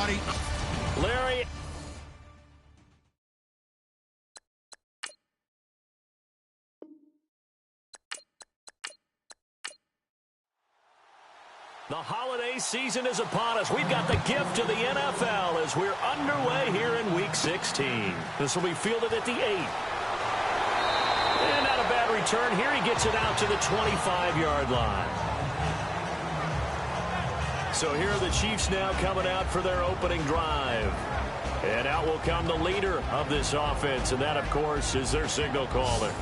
buddy. Larry. The holiday season is upon us. We've got the gift of the NFL as we're underway here in Week 16. This will be fielded at the 8. And not a bad return here. He gets it out to the 25-yard line. So here are the Chiefs now coming out for their opening drive. And out will come the leader of this offense, and that, of course, is their signal caller.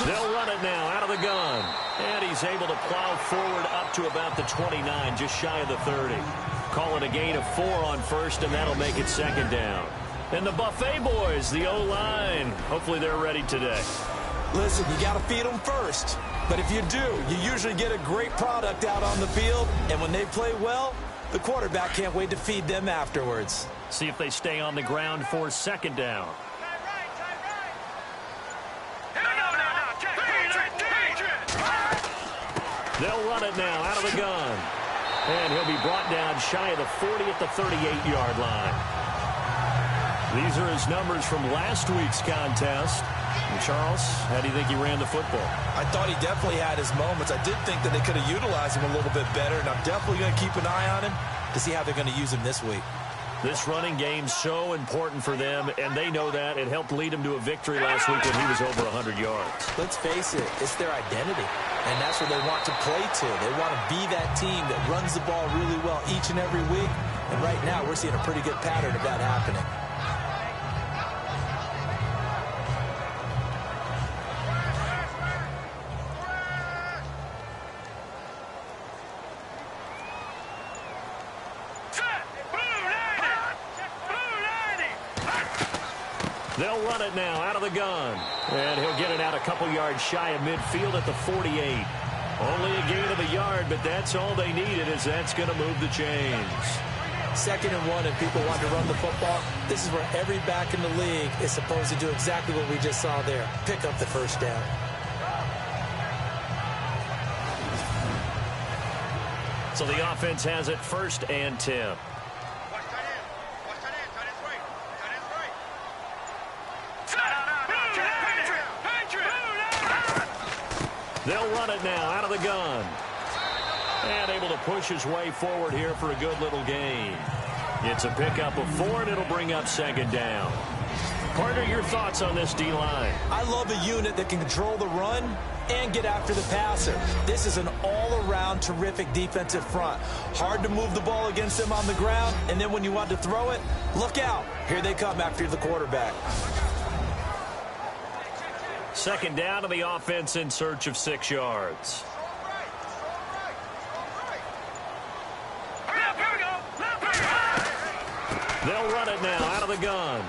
They'll run it now out of the gun. And he's able to plow forward up to about the 29, just shy of the 30. Call it a gain of 4 on first, and that'll make it second down. And the Buffet boys, the O-line, hopefully they're ready today. Listen, you got to feed them first. But if you do, you usually get a great product out on the field. And when they play well, the quarterback can't wait to feed them afterwards. See if they stay on the ground for second down. They'll run it now out of the gun. And he'll be brought down shy of the 40 at the 38-yard line. These are his numbers from last week's contest. And Charles, how do you think he ran the football? I thought he definitely had his moments. I did think that they could have utilized him a little bit better, and I'm definitely going to keep an eye on him to see how they're going to use him this week. This running game's so important for them, and they know that. It helped lead them to a victory last week when he was over 100 yards. Let's face it, it's their identity, and that's what they want to play to. They want to be that team that runs the ball really well each and every week, and right now we're seeing a pretty good pattern of that happening. They'll run it now out of the gun. And he'll get it out a couple yards shy of midfield at the 48. Only a gain of a yard, but that's all they needed, as that's going to move the chains. 2nd and 1, and people want to run the football. This is where every back in the league is supposed to do exactly what we just saw there. Pick up the first down. So the offense has it 1st and 10. They'll run it now out of the gun. And able to push his way forward here for a good little gain. It's a pickup of 4, and it'll bring up second down. Partner, your thoughts on this D-line? I love a unit that can control the run and get after the passer. This is an all-around terrific defensive front. Hard to move the ball against them on the ground, and then when you want to throw it, look out. Here they come after the quarterback. Second down to the offense in search of 6 yards. They'll run it now out of the gun.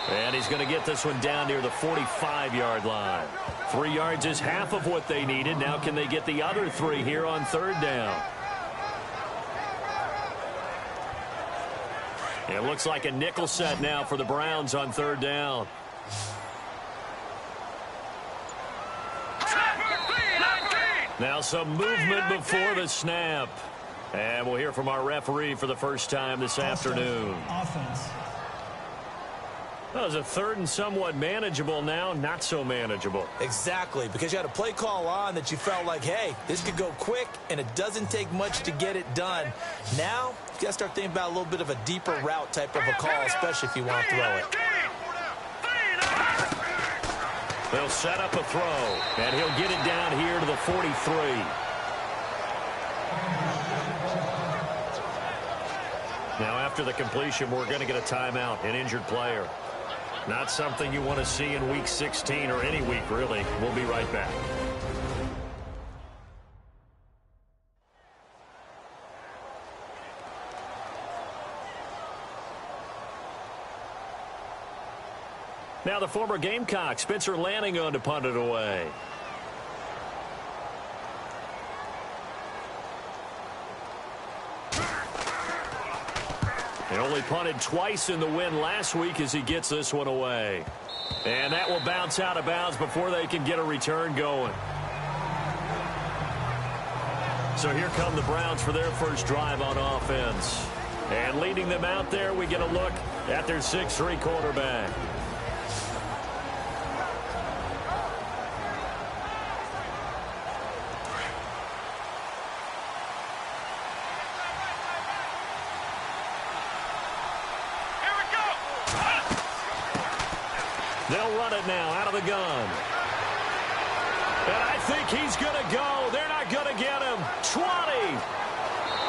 And he's going to get this one down near the 45-yard line. 3 yards is half of what they needed. Now can they get the other 3 here on 3rd down? It looks like a nickel set now for the Browns on 3rd down. Now some movement before the snap. And we'll hear from our referee for the first time this afternoon. Offense. That was a 3rd and somewhat manageable, now not so manageable. Exactly, because you had a play call on that you felt like, hey, this could go quick, and it doesn't take much to get it done. Now, you got to start thinking about a little bit of a deeper route type of a call, especially if you want to throw it. They'll set up a throw, and he'll get it down here to the 43. Now, after the completion, we're going to get a timeout, an injured player. Not something you want to see in Week 16 or any week, really. We'll be right back. Now the former Gamecock, Spencer Lanning, on to punt it away. He only punted twice in the win last week as he gets this one away. And that will bounce out of bounds before they can get a return going. So here come the Browns for their first drive on offense. And leading them out there, we get a look at their 6'3" quarterback. They'll run it now out of the gun. And I think he's going to go. They're not going to get him. 20.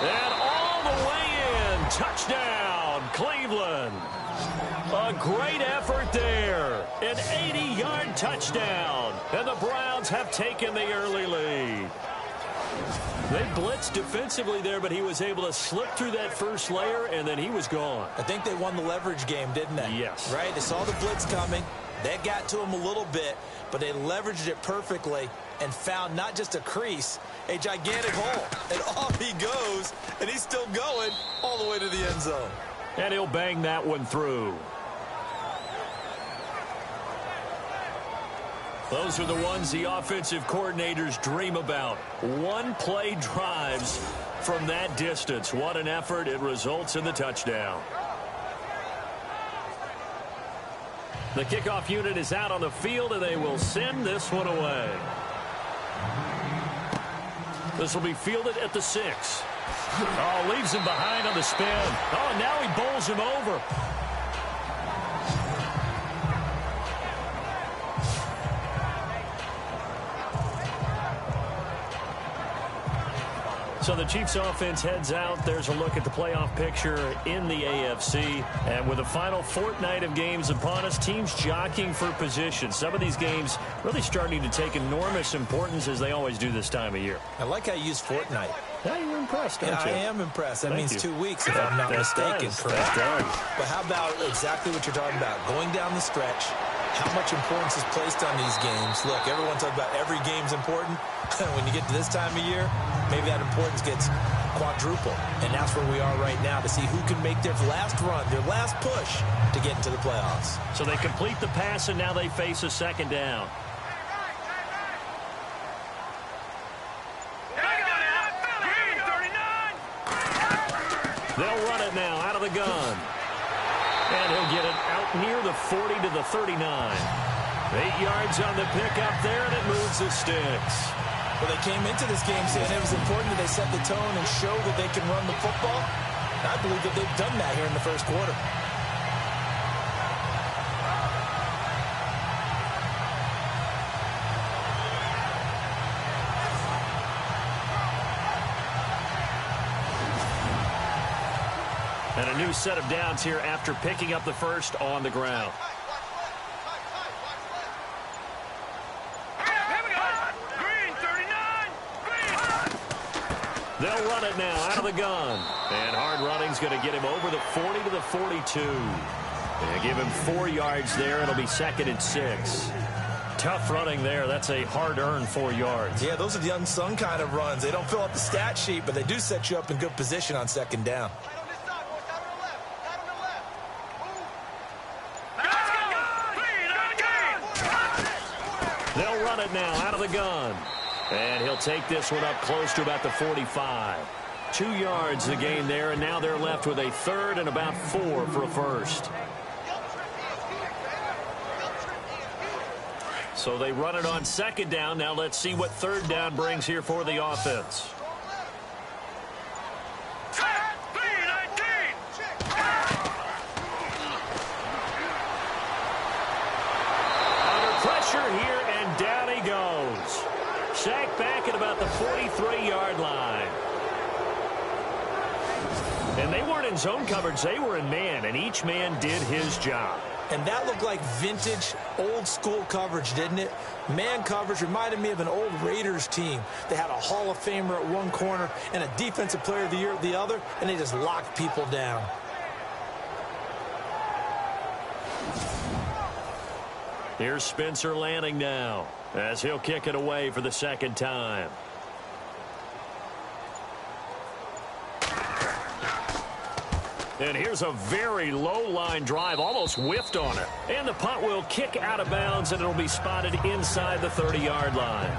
And all the way in. Touchdown, Cleveland. A great effort there. An 80-yard touchdown. And the Browns have taken the early lead. They blitzed defensively there, but he was able to slip through that first layer, and then he was gone. I think they won the leverage game, didn't they? Yes. Right? They saw the blitz coming. That got to him a little bit, but they leveraged it perfectly and found not just a crease, a gigantic hole. And off he goes, and he's still going all the way to the end zone. And he'll bang that one through. Those are the ones the offensive coordinators dream about. One-play drives from that distance. What an effort. It results in the touchdown. The kickoff unit is out on the field, and they will send this one away. This will be fielded at the 6. Oh, leaves him behind on the spin. Oh, now he bowls him over. So the Chiefs offense heads out. There's a look at the playoff picture in the AFC. And with the final fortnight of games upon us, teams jockeying for position. Some of these games really starting to take enormous importance as they always do this time of year. I like how you use fortnight. Yeah, you're impressed, aren't you? I am impressed. That Thank means you. 2 weeks, if I'm not mistaken. Correct. That But how about exactly what you're talking about? Going down the stretch, how much importance is placed on these games. Look, everyone talks about every game's important. When you get to this time of year, maybe that importance gets quadrupled. And that's where we are right now to see who can make their last run, their last push to get into the playoffs. So they complete the pass, and now they face a second down. They'll run it now out of the gun. And he'll get it out near the 40 to the 39. 8 yards on the pickup there, and it moves the sticks. Well, they came into this game saying it was important that they set the tone and show that they can run the football. And I believe that they've done that here in the first quarter. And a new set of downs here after picking up the first on the ground. They'll run it now out of the gun. And hard running's going to get him over the 40 to the 42. They give him 4 yards there. It'll be 2nd and 6. Tough running there. That's a hard-earned 4 yards. Yeah, those are the unsung kind of runs. They don't fill out the stat sheet, but they do set you up in good position on 2nd down. They'll run it now out of the gun. And he'll take this one up close to about the 45. 2 yards the gain there, and now they're left with a 3rd and about 4 for a first. So they run it on 2nd down. Now let's see what 3rd down brings here for the offense. Under pressure here, and down he goes. Sacked back at about the 43-yard line. And they weren't in zone coverage. They were in man, and each man did his job. And that looked like vintage, old-school coverage, didn't it? Man coverage reminded me of an old Raiders team. They had a Hall of Famer at one corner and a Defensive Player of the Year at the other, and they just locked people down. Here's Spencer Lanning now, as he'll kick it away for the 2nd time. And here's a very low line drive, almost whiffed on it. And the punt will kick out of bounds, and it'll be spotted inside the 30-yard line.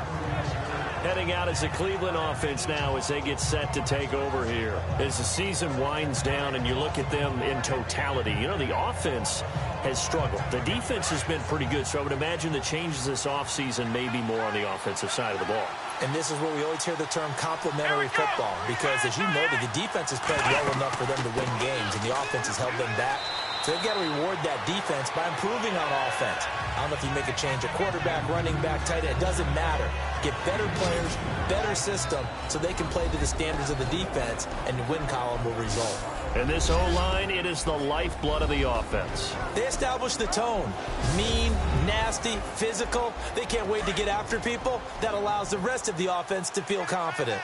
Heading out as the Cleveland offense now as they get set to take over here. As the season winds down and you look at them in totality, you know, the offense has struggled. The defense has been pretty good, so I would imagine the changes this offseason may be more on the offensive side of the ball. And this is where we always hear the term complementary football, because as you noted, the defense has played well enough for them to win games, and the offense has held them back. So they've got to reward that defense by improving on offense. I don't know if you make a change, a quarterback, running back, tight end, it doesn't matter. Get better players, better system, so they can play to the standards of the defense, and the win column will result. And this O-line, it is the lifeblood of the offense. They establish the tone. Mean, nasty, physical. They can't wait to get after people. That allows the rest of the offense to feel confident.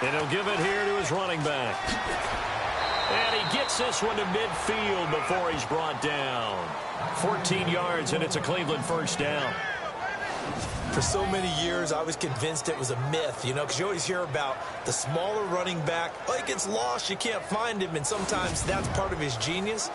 And he'll give it here to his running back. And he gets this one to midfield before he's brought down. 14 yards, and it's a Cleveland first down. For so many years, I was convinced it was a myth, you know, because you always hear about the smaller running back. Oh, he gets lost, you can't find him, and sometimes that's part of his genius.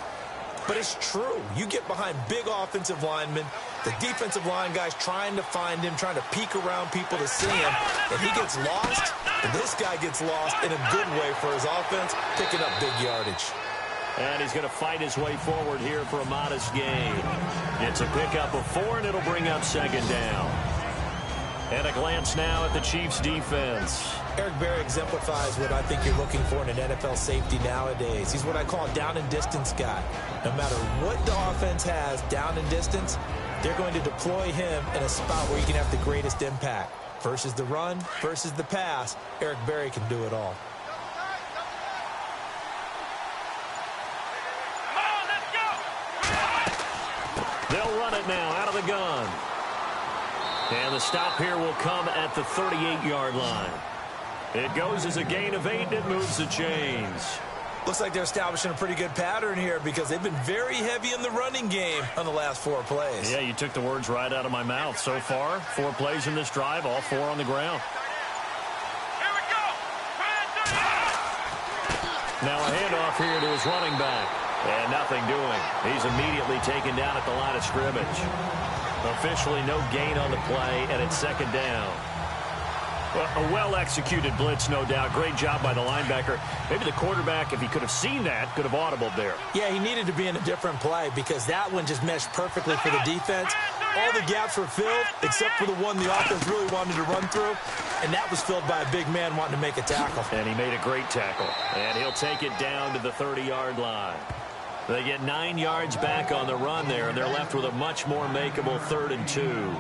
But it's true. You get behind big offensive linemen, the defensive line guys trying to find him, trying to peek around people to see him, and he gets lost, and this guy gets lost in a good way for his offense, picking up big yardage. And he's going to fight his way forward here for a modest gain. It's a pickup of 4, and it'll bring up second down. And a glance now at the Chiefs' defense. Eric Berry exemplifies what I think you're looking for in an NFL safety nowadays. He's what I call a down-and-distance guy. No matter what the offense has down and distance, they're going to deploy him in a spot where he can have the greatest impact. Versus the run, versus the pass, Eric Berry can do it all. They'll run it now out of the gun. And the stop here will come at the 38-yard line. It goes as a gain of 8, and it moves the chains. Looks like they're establishing a pretty good pattern here because they've been very heavy in the running game on the last 4 plays. Yeah, you took the words right out of my mouth. So far, 4 plays in this drive, all 4 on the ground. Here we go. Now a handoff here to his running back. And nothing doing. He's immediately taken down at the line of scrimmage. Officially no gain on the play, and it's second down. Well, a well-executed blitz, no doubt. Great job by the linebacker. Maybe the quarterback, if he could have seen that, could have audibled there. Yeah, he needed to be in a different play because that one just meshed perfectly for the defense. All the gaps were filled except for the one the offense really wanted to run through, and that was filled by a big man wanting to make a tackle. And he made a great tackle. And he'll take it down to the 30-yard line. They get 9 yards back on the run there, and they're left with a much more makeable 3rd and 2.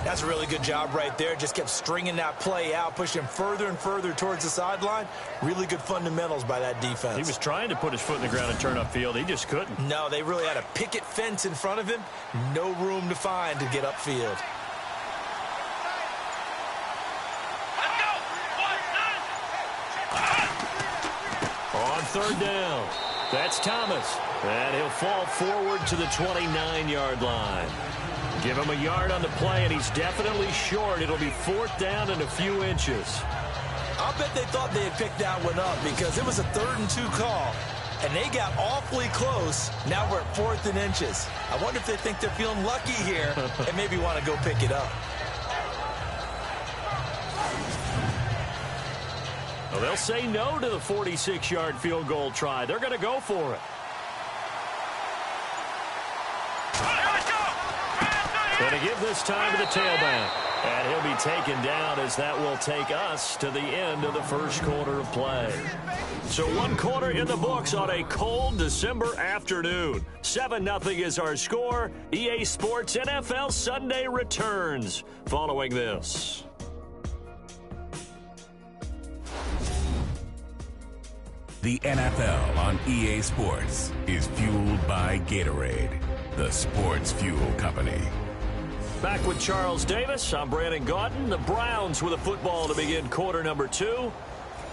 That's a really good job right there. Just kept stringing that play out, pushing him further and further towards the sideline. Really good fundamentals by that defense. He was trying to put his foot in the ground and turn upfield. He just couldn't. No, they really had a picket fence in front of him. No room to find to get upfield. On 3rd down. That's Thomas. And he'll fall forward to the 29-yard line. Give him a yard on the play, and he's definitely short. It'll be 4th down and a few inches. I'll bet they thought they had picked that one up because it was a 3rd and 2 call, and they got awfully close. Now we're at 4th and inches. I wonder if they think they're feeling lucky here and maybe want to go pick it up. Well, they'll say no to the 46-yard field goal try. They're going to go for it. Going to give this time to the tailback. And he'll be taken down as that will take us to the end of the first quarter of play. So 1 quarter in the books on a cold December afternoon. 7-0 is our score. EA Sports NFL Sunday returns following this. The NFL on EA Sports is fueled by Gatorade, the sports fuel company. Back with Charles Davis. I'm Brandon Gaudin. The Browns with a football to begin quarter number 2.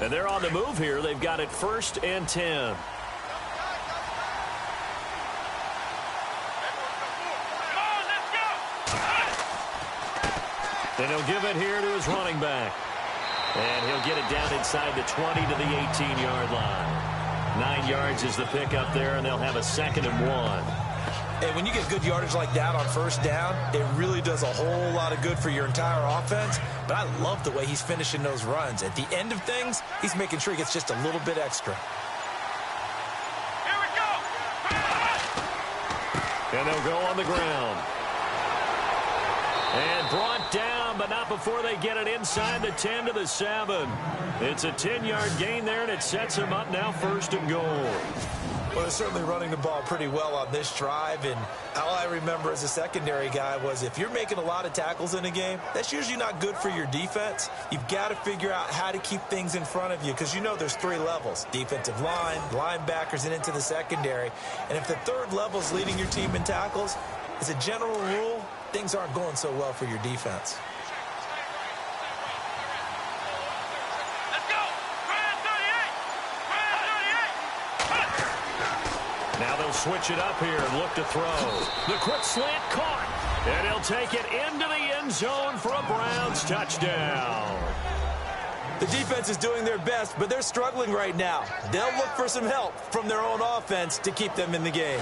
And they're on the move here. They've got it 1st and 10. And he'll give it here to his running back. And he'll get it down inside the 20 to the 18-yard line. 9 yards is the pickup there, and they'll have a 2nd and 1. And when you get good yardage like that on first down, it really does a whole lot of good for your entire offense. But I love the way he's finishing those runs. At the end of things, he's making sure he gets just a little bit extra. Here we go. And they'll go on the ground. And brought down, but not before they get it inside the 10 to the 7. It's a 10-yard gain there, and it sets him up now 1st and goal. Well, they're certainly running the ball pretty well on this drive, and all I remember as a secondary guy was if you're making a lot of tackles in a game, that's usually not good for your defense. You've got to figure out how to keep things in front of you because you know there's 3 levels, defensive line, linebackers, and into the secondary. And if the 3rd level is leading your team in tackles, as a general rule, things aren't going so well for your defense. Now they'll switch it up here and look to throw. The quick slant caught. And he'll take it into the end zone for a Browns touchdown. The defense is doing their best, but they're struggling right now. They'll look for some help from their own offense to keep them in the game.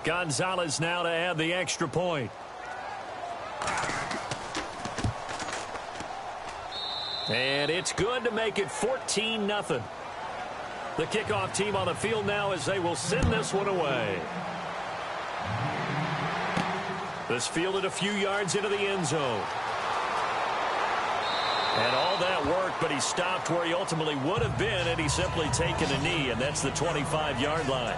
Gonzalez now to add the extra point. And it's good to make it 14-0. The kickoff team on the field now as they will send this one away. This fielded a few yards into the end zone. And all that worked, but he stopped where he ultimately would have been had he simply taken a knee, and that's the 25-yard line.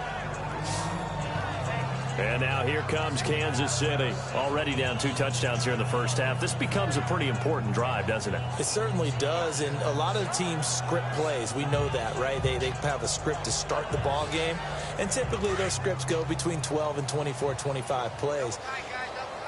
And now here comes Kansas City. Already down 2 touchdowns here in the first half. This becomes a pretty important drive, doesn't it? It certainly does, and a lot of teams script plays. We know that, right? They have a script to start the ball game, and typically those scripts go between 12 and 24, 25 plays.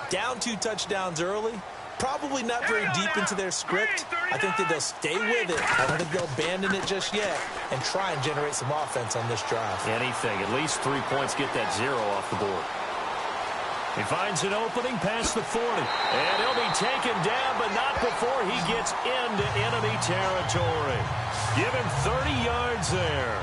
Down 2 touchdowns early, probably not very deep into their script. I think that they'll stay with it. I don't think they'll abandon it just yet and try and generate some offense on this drive. Anything. At least 3 points, get that 0 off the board. He finds an opening past the 40. And he'll be taken down, but not before he gets into enemy territory. Give him 30 yards there.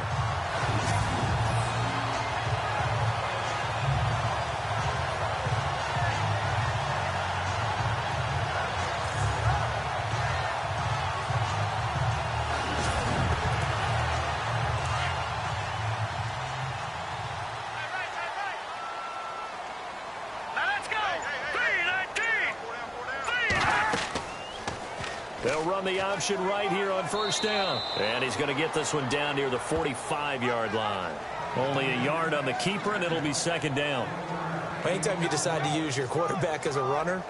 They'll run the option right here on first down. And he's going to get this one down near the 45-yard line. Only a yard on the keeper, and it'll be 2nd down. Anytime you decide to use your quarterback as a runner,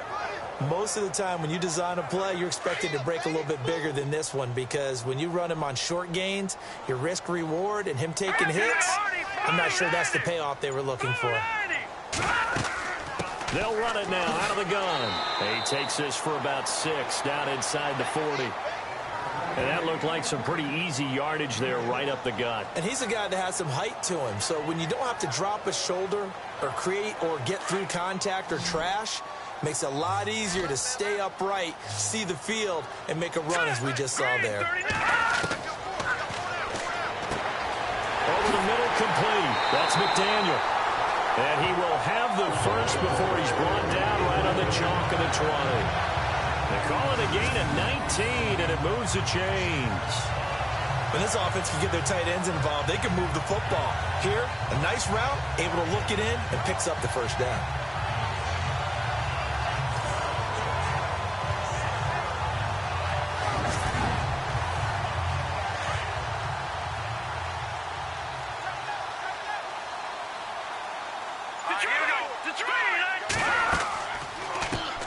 most of the time when you design a play, you're expected to break a little bit bigger than this one because when you run him on short gains, your risk-reward and him taking hits, I'm not sure that's the payoff they were looking for. They'll run it now out of the gun. He takes this for about 6 down inside the 40. And that looked like some pretty easy yardage there right up the gut. And he's a guy that has some height to him. So when you don't have to drop a shoulder or create or get through contact or trash, makes it a lot easier to stay upright, see the field, and make a run as we just saw there. Over the middle, complete. That's McDaniel. And he will have the first before he's brought down right on the chalk of the 20. They call it a gain of 19, and it moves the chains. When this offense can get their tight ends involved, they can move the football. Here, a nice route, able to look it in, and picks up the first down.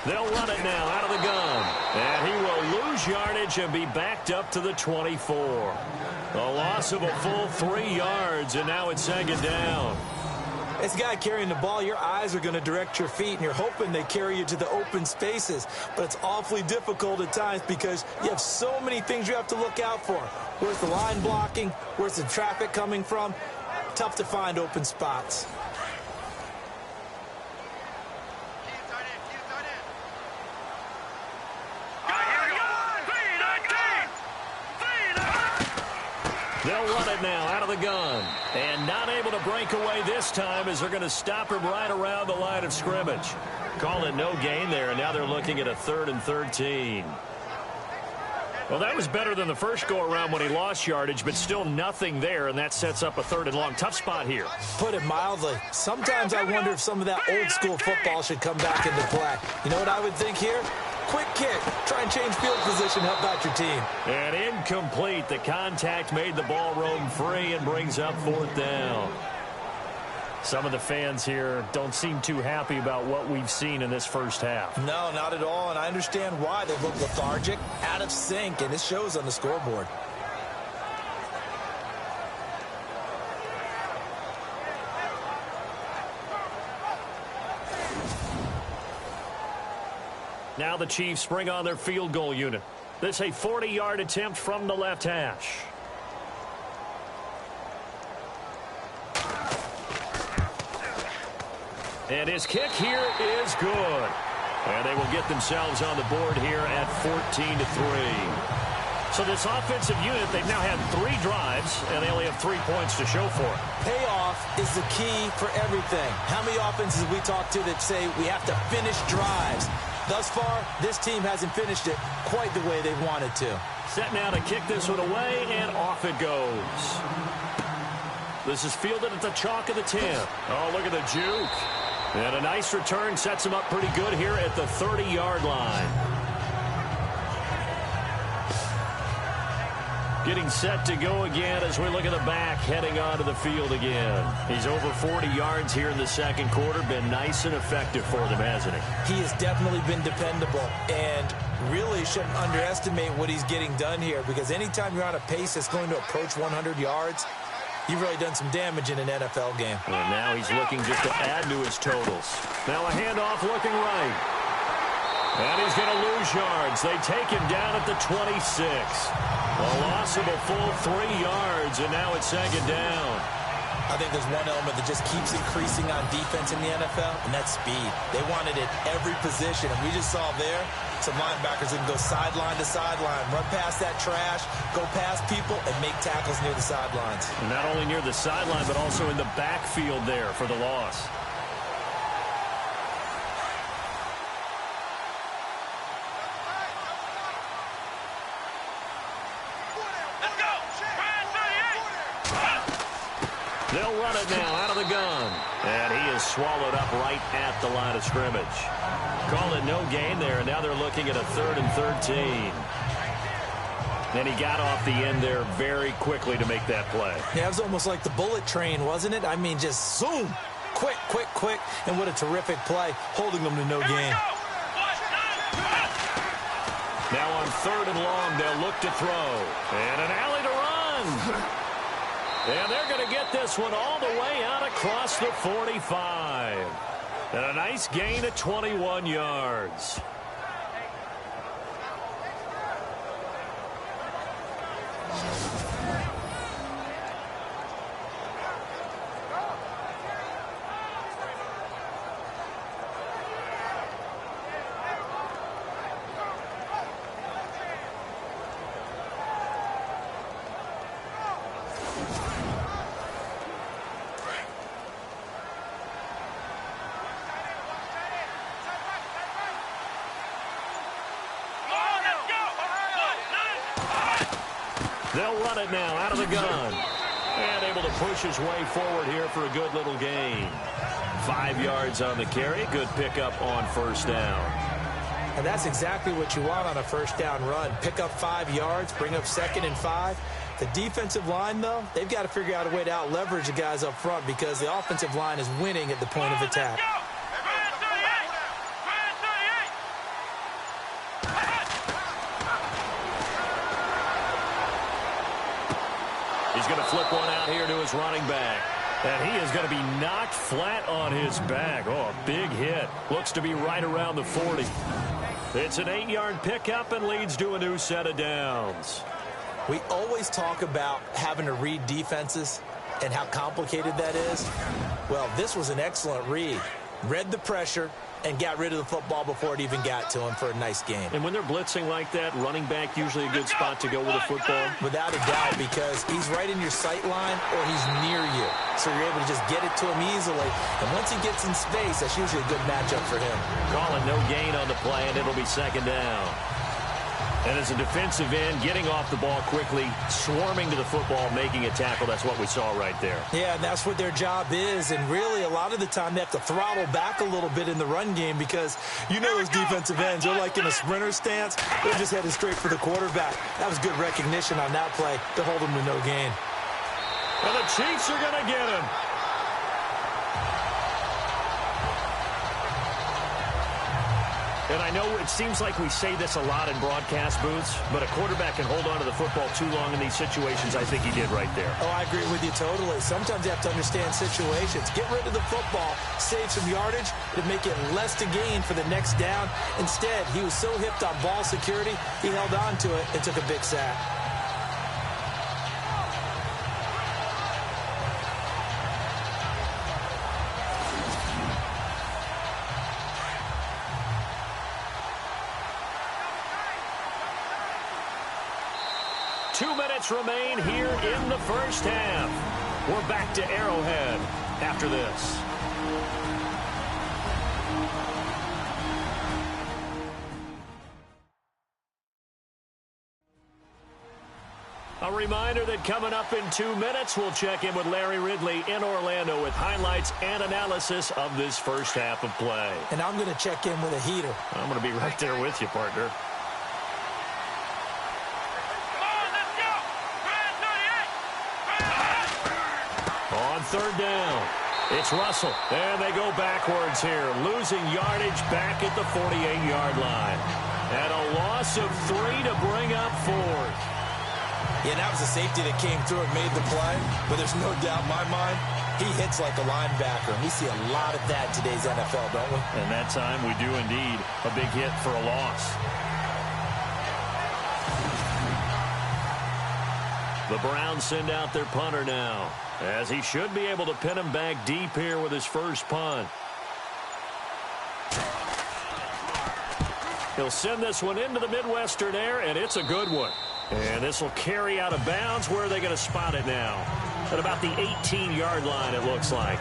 They'll run it now out of the gun. And he will lose yardage and be backed up to the 24. A loss of a full 3 yards, and now it's 2nd down. As a guy carrying the ball, your eyes are going to direct your feet, and you're hoping they carry you to the open spaces. But it's awfully difficult at times because you have so many things you have to look out for. Where's the line blocking? Where's the traffic coming from? Tough to find open spots. They'll run it now out of the gun. And not able to break away this time as they're going to stop him right around the line of scrimmage. Call it no gain there, and now they're looking at a 3rd and 13. Well, that was better than the first go-around when he lost yardage, but still nothing there, and that sets up a 3rd and long. Tough spot here. Put it mildly. Sometimes I wonder if some of that old-school football should come back into play. You know what I would think here? Quick kick. Try and change field position, help out your team. And incomplete. The contact made the ball roam free and brings up 4th down. Some of the fans here don't seem too happy about what we've seen in this first half. No, not at all, and I understand why. They look lethargic, out of sync, and it shows on the scoreboard. Now the Chiefs bring on their field goal unit. This a 40-yard attempt from the left hash. And his kick here is good. And they will get themselves on the board here at 14-3. So this offensive unit, they've now had 3 drives, and they only have 3 points to show for it. Payoff is the key for everything. How many offenses we talk to that say we have to finish drives? Thus far, this team hasn't finished it quite the way they wanted to. Set now to kick this one away, and off it goes. This is fielded at the chalk of the 10. Oh, look at the juke. And a nice return sets him up pretty good here at the 30-yard line. Getting set to go again as we look at the back heading onto the field again. He's over 40 yards here in the second quarter. Been nice and effective for them, hasn't he? He has definitely been dependable, and really shouldn't underestimate what he's getting done here, because anytime you're on a pace that's going to approach 100 yards, you've really done some damage in an NFL game. And now he's looking just to add to his totals. Now a handoff looking right. And he's going to lose yards. They take him down at the 26. A loss of a full 3 yards, and now it's second down. I think there's one element that just keeps increasing on defense in the NFL, and that's speed. They want it at every position, and we just saw there some linebackers that can go sideline to sideline, run past that trash, go past people, and make tackles near the sidelines. And not only near the sideline, but also in the backfield there for the loss. They'll run it now out of the gun. And he is swallowed up right at the line of scrimmage. Call it no gain there, and now they're looking at a 3rd and 13. And he got off the end there very quickly to make that play. Yeah, it was almost like the bullet train, wasn't it? I mean, just zoom. Quick, quick, quick. And what a terrific play, holding them to no gain. Now on 3rd and long, they'll look to throw. And an alley to run. And they're going to get this one all the way out across the 45. And a nice gain of 21 yards. They'll run it now out of the gun. And able to push his way forward here for a good little gain. 5 yards on the carry. Good pickup on first down. And that's exactly what you want on a first down run. Pick up 5 yards, bring up 2nd and 5. The defensive line, though, they've got to figure out a way to out-leverage the guys up front because the offensive line is winning at the point of attack. He's going to flip one out here to his running back. And he is going to be knocked flat on his back. Oh, a big hit. Looks to be right around the 40. It's an 8-yard pickup and leads to a new set of downs. We always talk about having to read defenses and how complicated that is. Well, this was an excellent read. Read the pressure and got rid of the football before it even got to him for a nice game. And when they're blitzing like that, running back usually a good spot to go with a football? Without a doubt, because he's right in your sight line or he's near you. So you're able to just get it to him easily. And once he gets in space, that's usually a good matchup for him. Calling no gain on the play, and it'll be second down. And as a defensive end, getting off the ball quickly, swarming to the football, making a tackle, that's what we saw right there. Yeah, and that's what their job is. And really, a lot of the time, they have to throttle back a little bit in the run game because you know those defensive ends, they're like in a sprinter stance. They're just headed straight for the quarterback. That was good recognition on that play to hold them to no gain. And the Chiefs are going to get him. And I know it seems like we say this a lot in broadcast booths, but a quarterback can hold on to the football too long in these situations. I think he did right there. Oh, I agree with you totally. Sometimes you have to understand situations. Get rid of the football, save some yardage, to make it less to gain for the next down. Instead, he was so hipped on ball security, he held on to it and took a big sack. 2 minutes remain here in the first half. We're back to Arrowhead after this. A reminder that coming up in 2 minutes, we'll check in with Larry Ridley in Orlando with highlights and analysis of this first half of play. And I'm going to check in with a heater. I'm going to be right there with you, partner. On third down, it's Russell, and they go backwards here, losing yardage back at the 48-yard line. And a loss of 3 to bring up fourth. Yeah, that was a safety that came through and made the play, but there's no doubt in my mind, he hits like a linebacker, and we see a lot of that in today's NFL, don't we? And that time we do indeed. A big hit for a loss. The Browns send out their punter now, as he should be able to pin him back deep here with his first punt. He'll send this one into the Midwestern air, and it's a good one. And this will carry out of bounds. Where are they going to spot it now? At about the 18-yard line, it looks like.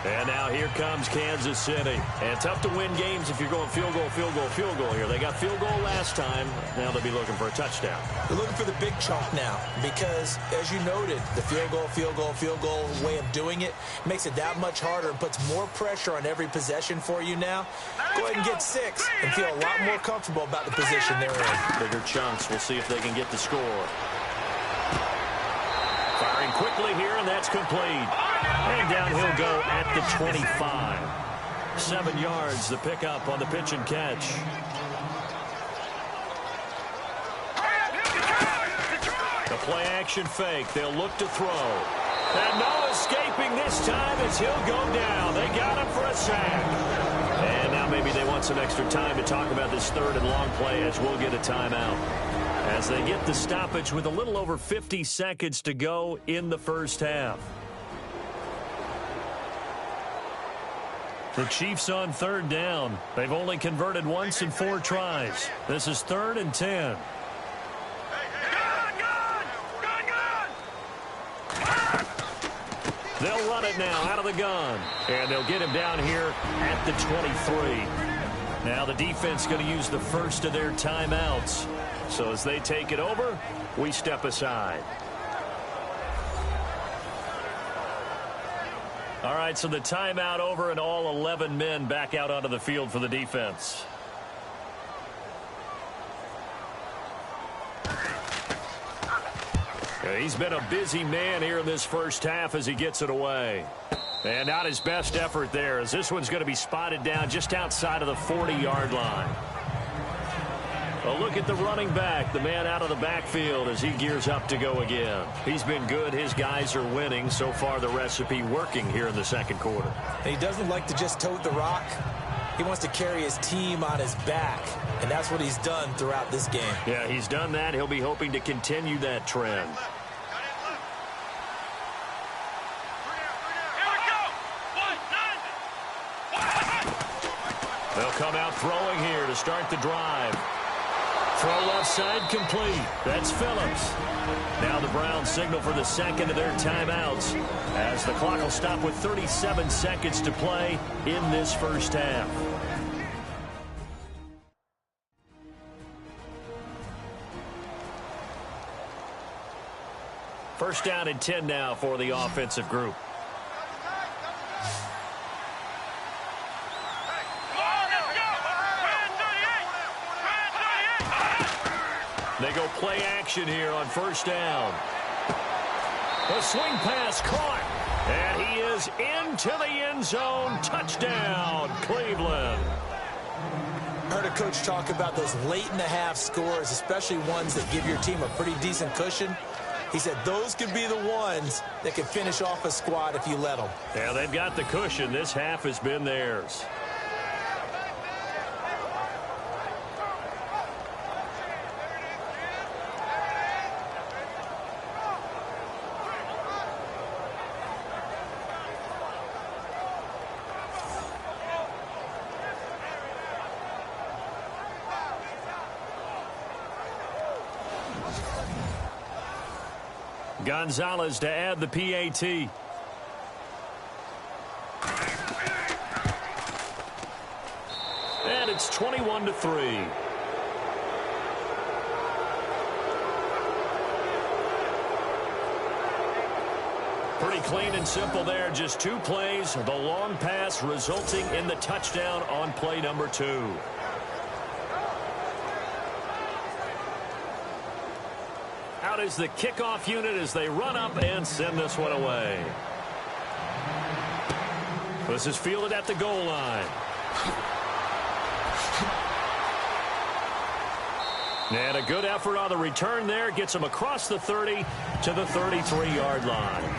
And now here comes Kansas City. And tough to win games if you're going field goal, field goal, field goal here. They got field goal last time. Now they'll be looking for a touchdown. They're looking for the big chunk now because, as you noted, the field goal way of doing it makes it that much harder and puts more pressure on every possession for you now. Go ahead and get 6 and feel a lot more comfortable about the position they're in. Bigger chunks. We'll see if they can get the score. Firing quickly here, and that's complete. And down he'll go at the 25. 7 yards, the pickup on the pitch and catch. The play-action fake. They'll look to throw. And no escaping this time as he'll go down. They got him for a sack. And now maybe they want some extra time to talk about this third and long play as we'll get a timeout. As they get the stoppage with a little over 50 seconds to go in the first half. The Chiefs on third down. They've only converted once in 4 tries. This is 3rd and 10. They'll run it now out of the gun. And they'll get him down here at the 23. Now the defense going to use the first of their timeouts. So as they take it over, we step aside. All right, so the timeout over and all 11 men back out onto the field for the defense. He's been a busy man here in this first half as he gets it away. And not his best effort there, as this one's going to be spotted down just outside of the 40-yard line. A look at the running back, the man out of the backfield as he gears up to go again. He's been good. His guys are winning. So far, the recipe working here in the second quarter. He doesn't like to just tote the rock. He wants to carry his team on his back, and that's what he's done throughout this game. Yeah, he's done that. He'll be hoping to continue that trend. They'll come out throwing here to start the drive. Throw left side complete. That's Phillips. Now the Browns signal for the second of their timeouts as the clock will stop with 37 seconds to play in this first half. First down and 10 now for the offensive group. They go play action here on first down. The swing pass caught. And he is into the end zone. Touchdown, Cleveland. Heard a coach talk about those late-in-the-half scores, especially ones that give your team a pretty decent cushion. He said those could be the ones that could finish off a squad if you let them. Yeah, they've got the cushion. This half has been theirs. Gonzalez to add the PAT. And it's 21-3. Pretty clean and simple there. Just two plays. The long pass resulting in the touchdown on play number 2. Out is the kickoff unit as they run up and send this one away. This is fielded at the goal line. And a good effort on the return there. Gets him across the 30 to the 33-yard line.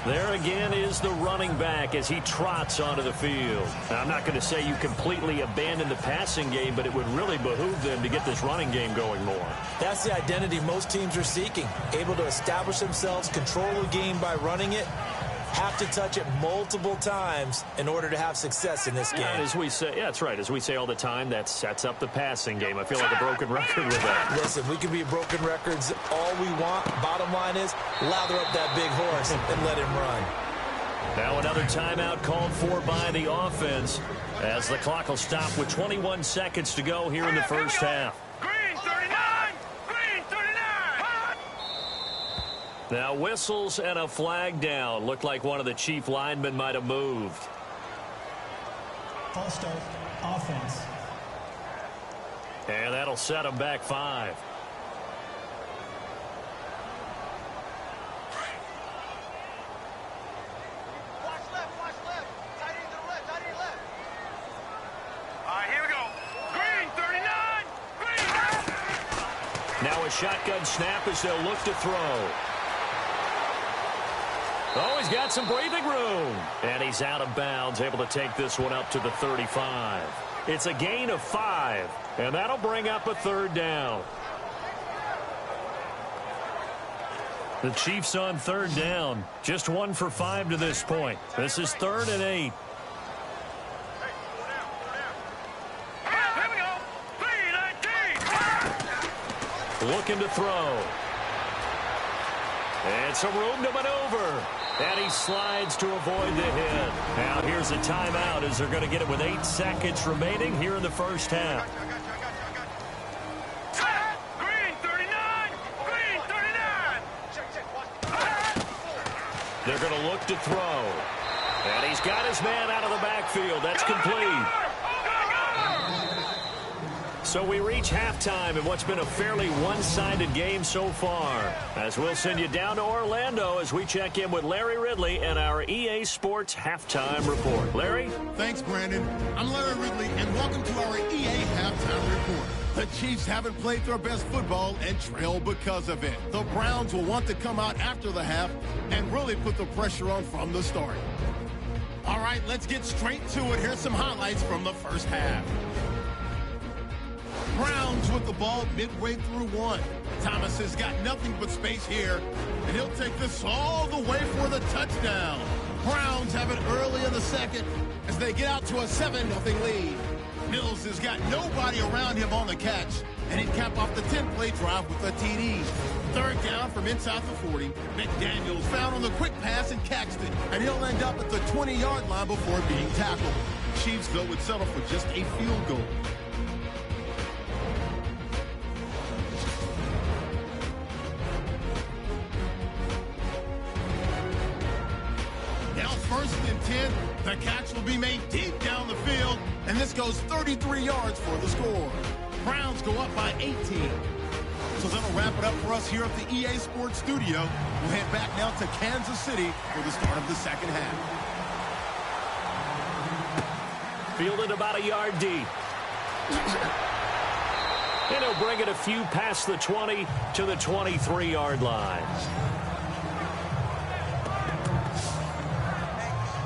There again is the running back as he trots onto the field. Now, I'm not going to say you completely abandon the passing game, but it would really behoove them to get this running game going more. That's the identity most teams are seeking. Able to establish themselves, control the game by running it, have to touch it multiple times in order to have success in this game. And as we say, yeah, that's right. As we say all the time, that sets up the passing game. I feel like a broken record with that. Listen, we can be broken records all we want. Bottom line is, lather up that big horse and let him run. Now another timeout called for by the offense as the clock will stop with 21 seconds to go here in the first half. Green 39! Green 39! Now whistles and a flag down. Looked like one of the chief linemen might have moved. False start, offense. And that'll set them back 5. Watch left. Tight end to the left, tight end left. All right, here we go. Green 39! Green! Now a shotgun snap as they'll look to throw. Oh, he's got some breathing room. And he's out of bounds, able to take this one up to the 35. It's a gain of 5, and that'll bring up a third down. The Chiefs on third down. Just 1 for 5 to this point. This is 3rd and 8. Here we go. 3-19! Looking to throw. And some room to maneuver. And he slides to avoid the hit. Now here's a timeout as they're going to get it with 8 seconds remaining here in the first half. Green 39! Green 39! They're going to look to throw. And he's got his man out of the backfield. That's complete. So we reach halftime in what's been a fairly one-sided game so far. As we'll send you down to Orlando as we check in with Larry Ridley and our EA Sports Halftime Report. Larry? Thanks, Brandon. I'm Larry Ridley, and welcome to our EA Halftime Report. The Chiefs haven't played their best football and trail because of it. The Browns will want to come out after the half and really put the pressure on from the start. All right, let's get straight to it. Here's some highlights from the first half. Browns with the ball midway through one. Thomas has got nothing but space here, and he'll take this all the way for the touchdown. Browns have it early in the second as they get out to a 7-0 lead. Mills has got nobody around him on the catch, and he'd cap off the 10-play drive with a TD. Third down from inside the 40. McDaniels found on the quick pass and catched it, and he'll end up at the 20-yard line before being tackled. Chiefs, though, would settle for just a field goal. Now 1st and 10, the catch will be made deep down the field, and this goes 33 yards for the score. Browns go up by 18. So that'll wrap it up for us here at the EA Sports Studio. We'll head back now to Kansas City for the start of the second half. Fielded about a yard deep. And he'll bring it a few past the 20 to the 23-yard line.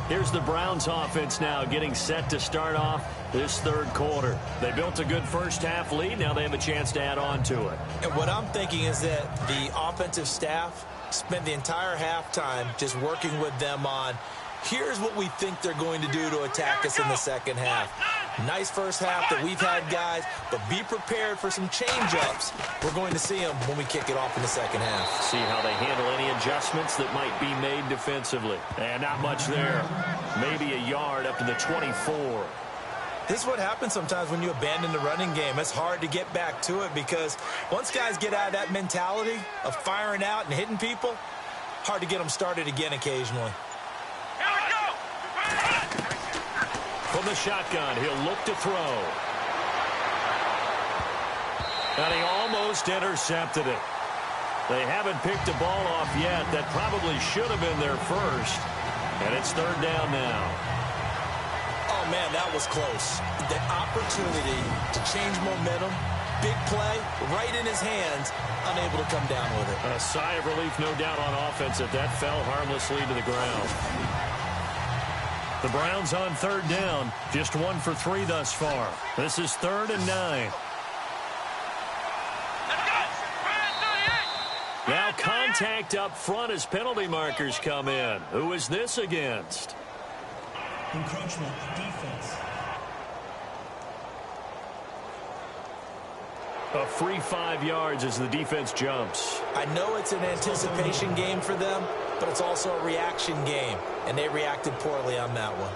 Here's the Browns offense now getting set to start off this third quarter. They built a good first half lead. Now they have a chance to add on to it. And what I'm thinking is that the offensive staff spent the entire halftime just working with them on, here's what we think they're going to do to attack us in the second half. Nice first half that we've had, guys, but be prepared for some change-ups. We're going to see them when we kick it off in the second half. See how they handle any adjustments that might be made defensively. And not much there. Maybe a yard up to the 24. This is what happens sometimes when you abandon the running game. It's hard to get back to it because once guys get out of that mentality of firing out and hitting people, hard to get them started again occasionally. From the shotgun, he'll look to throw. And he almost intercepted it. They haven't picked a ball off yet. That probably should have been their first. And it's third down now. Oh, man, that was close. The opportunity to change momentum, big play, right in his hands, unable to come down with it. A sigh of relief, no doubt, on offense that fell harmlessly to the ground. The Browns on third down, just 1 for 3 thus far. This is 3rd and 9. Now contact up front as penalty markers come in. Who is this against? Encroachment defense. A free 5 yards as the defense jumps. I know it's an anticipation game for them, but it's also a reaction game, and they reacted poorly on that one.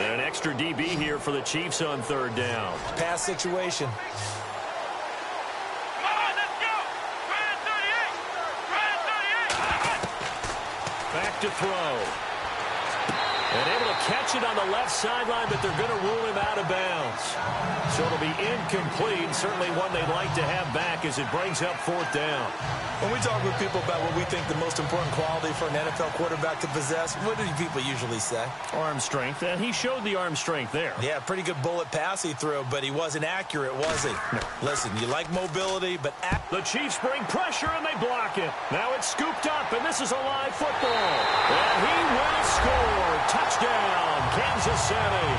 And an extra DB here for the Chiefs on third down. Pass situation. Come on, let's go! Back to throw. And able to catch it on the left sideline, but they're going to rule him out of bounds. So it'll be incomplete, certainly one they'd like to have back as it brings up 4th down. When we talk with people about what we think the most important quality for an NFL quarterback to possess, what do people usually say? Arm strength, and he showed the arm strength there. Yeah, pretty good bullet pass he threw, but he wasn't accurate, was he? No. Listen, you like mobility, but... The Chiefs bring pressure, and they block it. Now it's scooped up, and this is a live football. And he will score. Touchdown, Kansas City.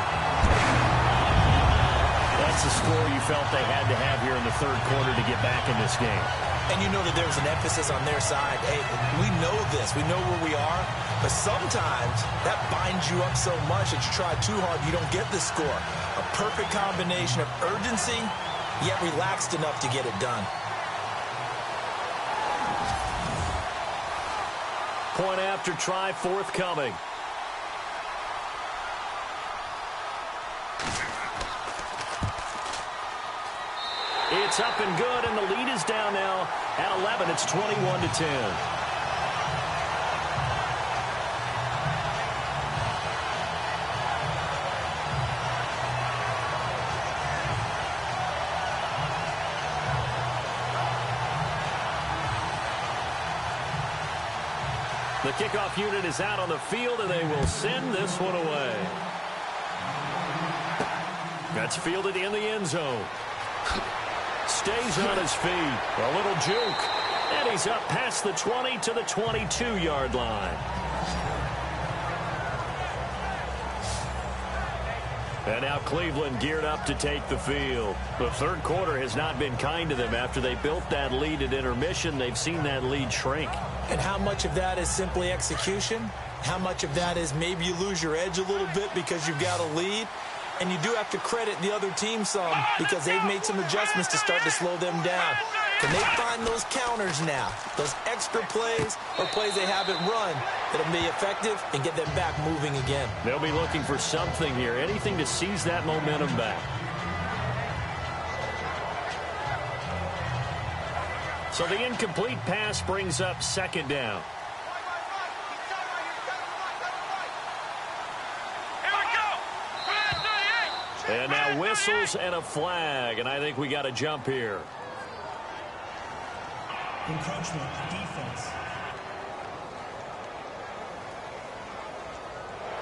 That's the score you felt they had to have here in the third quarter to get back in this game. And you know that there was an emphasis on their side. Hey, we know this. We know where we are. But sometimes that binds you up so much that you try too hard, you don't get the score. A perfect combination of urgency, yet relaxed enough to get it done. Point after try forthcoming. It's up and good, and the lead is down now at 11. It's 21-10. The kickoff unit is out on the field, and they will send this one away. That's fielded in the end zone. Stays on his feet. A little juke. And he's up past the 20 to the 22-yard line. And now Cleveland geared up to take the field. The third quarter has not been kind to them. After they built that lead at intermission, they've seen that lead shrink. And how much of that is simply execution? How much of that is maybe you lose your edge a little bit because you've got a lead? And you do have to credit the other team some because they've made some adjustments to start to slow them down. Can they find those counters now, those extra plays or plays they haven't run that'll be effective and get them back moving again? They'll be looking for something here, anything to seize that momentum back. So the incomplete pass brings up second down. And now whistles and a flag, and I think we got a jump here. Encroachment, defense.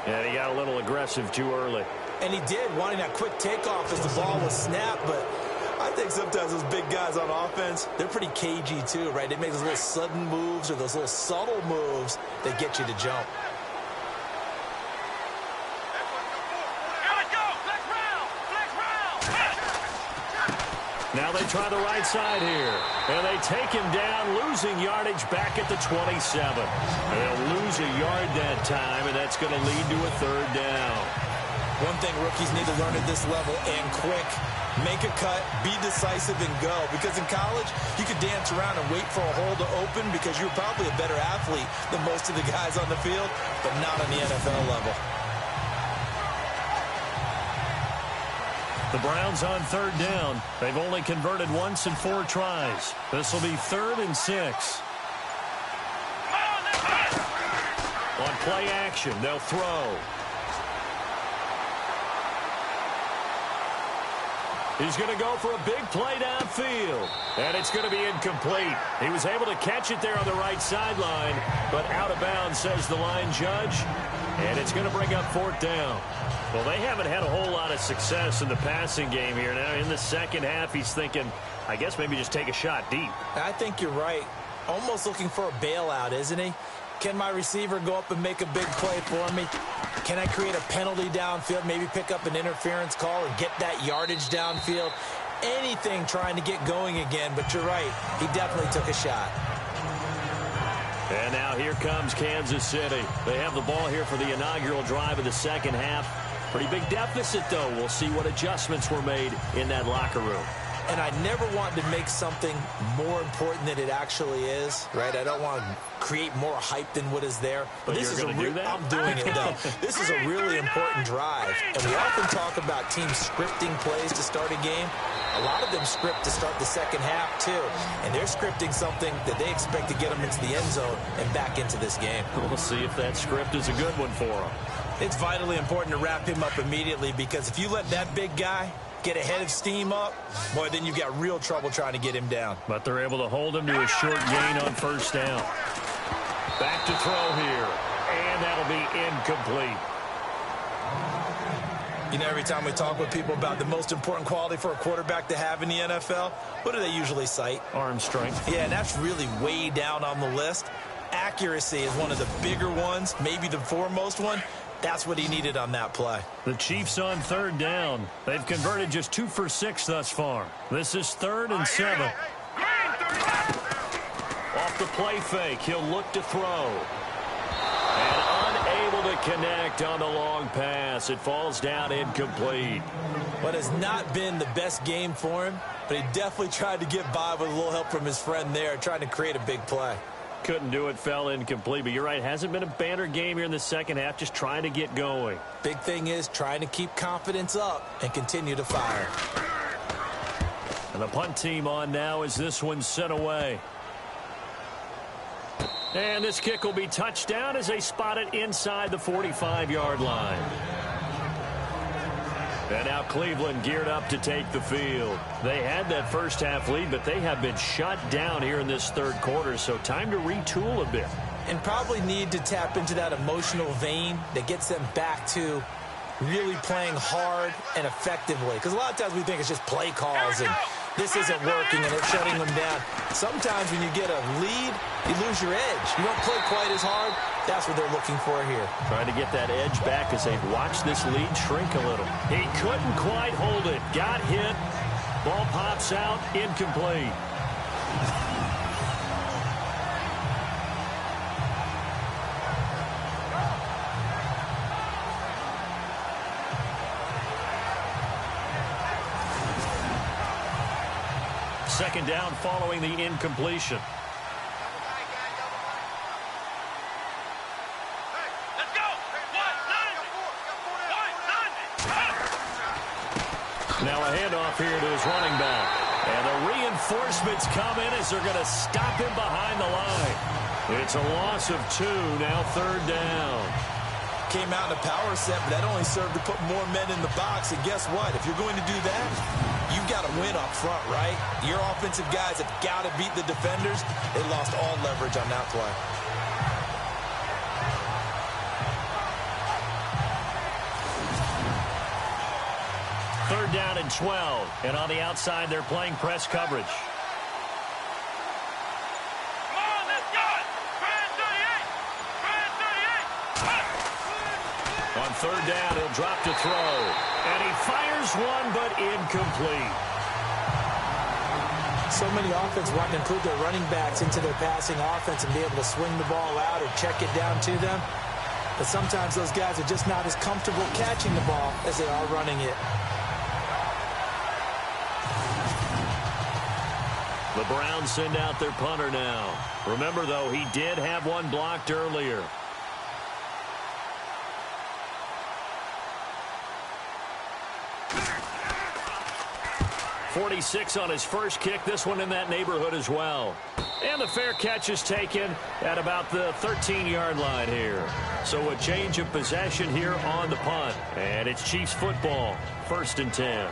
And he got a little aggressive too early. And he did, wanting that quick takeoff as the ball was snapped, but I think sometimes those big guys on offense, they're pretty cagey too, right? They make those little sudden moves or those little subtle moves that get you to jump. Now they try the right side here. And they take him down, losing yardage back at the 27. They'll lose a yard that time, and that's going to lead to a third down. One thing rookies need to learn at this level, and quick, make a cut, be decisive, and go. Because in college, you could dance around and wait for a hole to open because you're probably a better athlete than most of the guys on the field, but not on the NFL level. The Browns on third down. They've only converted once in 4 tries. This will be 3rd and 6. On play action, they'll throw. He's going to go for a big play downfield. And it's going to be incomplete. He was able to catch it there on the right sideline, but out of bounds, says the line judge. And it's going to bring up 4th down. Well, they haven't had a whole lot of success in the passing game here. Now, in the second half, he's thinking, I guess maybe just take a shot deep. I think you're right. Almost looking for a bailout, isn't he? Can my receiver go up and make a big play for me? Can I create a penalty downfield, maybe pick up an interference call or get that yardage downfield? Anything trying to get going again, but you're right. He definitely took a shot. And now here comes Kansas City. They have the ball here for the inaugural drive of the second half. Pretty big deficit, though. We'll see what adjustments were made in that locker room. And I never want to make something more important than it actually is, right? I don't want to create more hype than what is there. But this is going to do that? I'm doing it, though. This is a really important drive. And we often talk about teams scripting plays to start a game. A lot of them script to start the second half, too. And they're scripting something that they expect to get them into the end zone and back into this game. We'll see if that script is a good one for them. It's vitally important to wrap him up immediately because if you let that big guy get a head of steam up, boy, then you've got real trouble trying to get him down. But they're able to hold him to a short gain on 1st down. Back to throw here. And that'll be incomplete. You know, every time we talk with people about the most important quality for a quarterback to have in the NFL, what do they usually cite? Arm strength. Yeah, and that's really way down on the list. Accuracy is one of the bigger ones, maybe the foremost one. That's what he needed on that play. The Chiefs on 3rd down. They've converted just 2 for 6 thus far. This is 3rd and 7. Off the play fake, he'll look to throw. And unable to connect on the long pass. It falls down incomplete. What has not been the best game for him, but he definitely tried to get by with a little help from his friend there, trying to create a big play. Couldn't do it, fell incomplete. But you're right, hasn't been a banner game here in the second half, just trying to get going. Big thing is trying to keep confidence up and continue to fire. And the punt team on now as this one's sent away. And this kick will be touchdown as they spot it inside the 45-yard line. And now Cleveland geared up to take the field. They had that first half lead, but they have been shut down here in this third quarter, so time to retool a bit. and probably need to tap into that emotional vein that gets them back to really playing hard and effectively. Because a lot of times we think it's just play calls and this isn't working and it's shutting them down. Sometimes when you get a lead, you lose your edge. You don't play quite as hard. That's what they're looking for here. Trying to get that edge back as they've watched this lead shrink a little. He couldn't quite hold it. Got hit. Ball pops out. Incomplete. Second down following the incompletion. Now a handoff here to his running back. And the reinforcements come in as they're going to stop him behind the line. It's a loss of 2, now third down. Came out in a power set, but that only served to put more men in the box. And guess what? If you're going to do that, you've got to win up front, right? Your offensive guys have got to beat the defenders. They lost all leverage on that play. Third down and 12. And on the outside, they're playing press coverage. On third down, he'll drop to throw. And he fires one, but incomplete. So many offenses want to include their running backs into their passing offense and be able to swing the ball out or check it down to them. But sometimes those guys are just not as comfortable catching the ball as they are running it. The Browns send out their punter now. Remember, though, he did have one blocked earlier. 46 on his first kick. This one in that neighborhood as well. And the fair catch is taken at about the 13-yard line here. So a change of possession here on the punt. And it's Chiefs football, 1st and 10.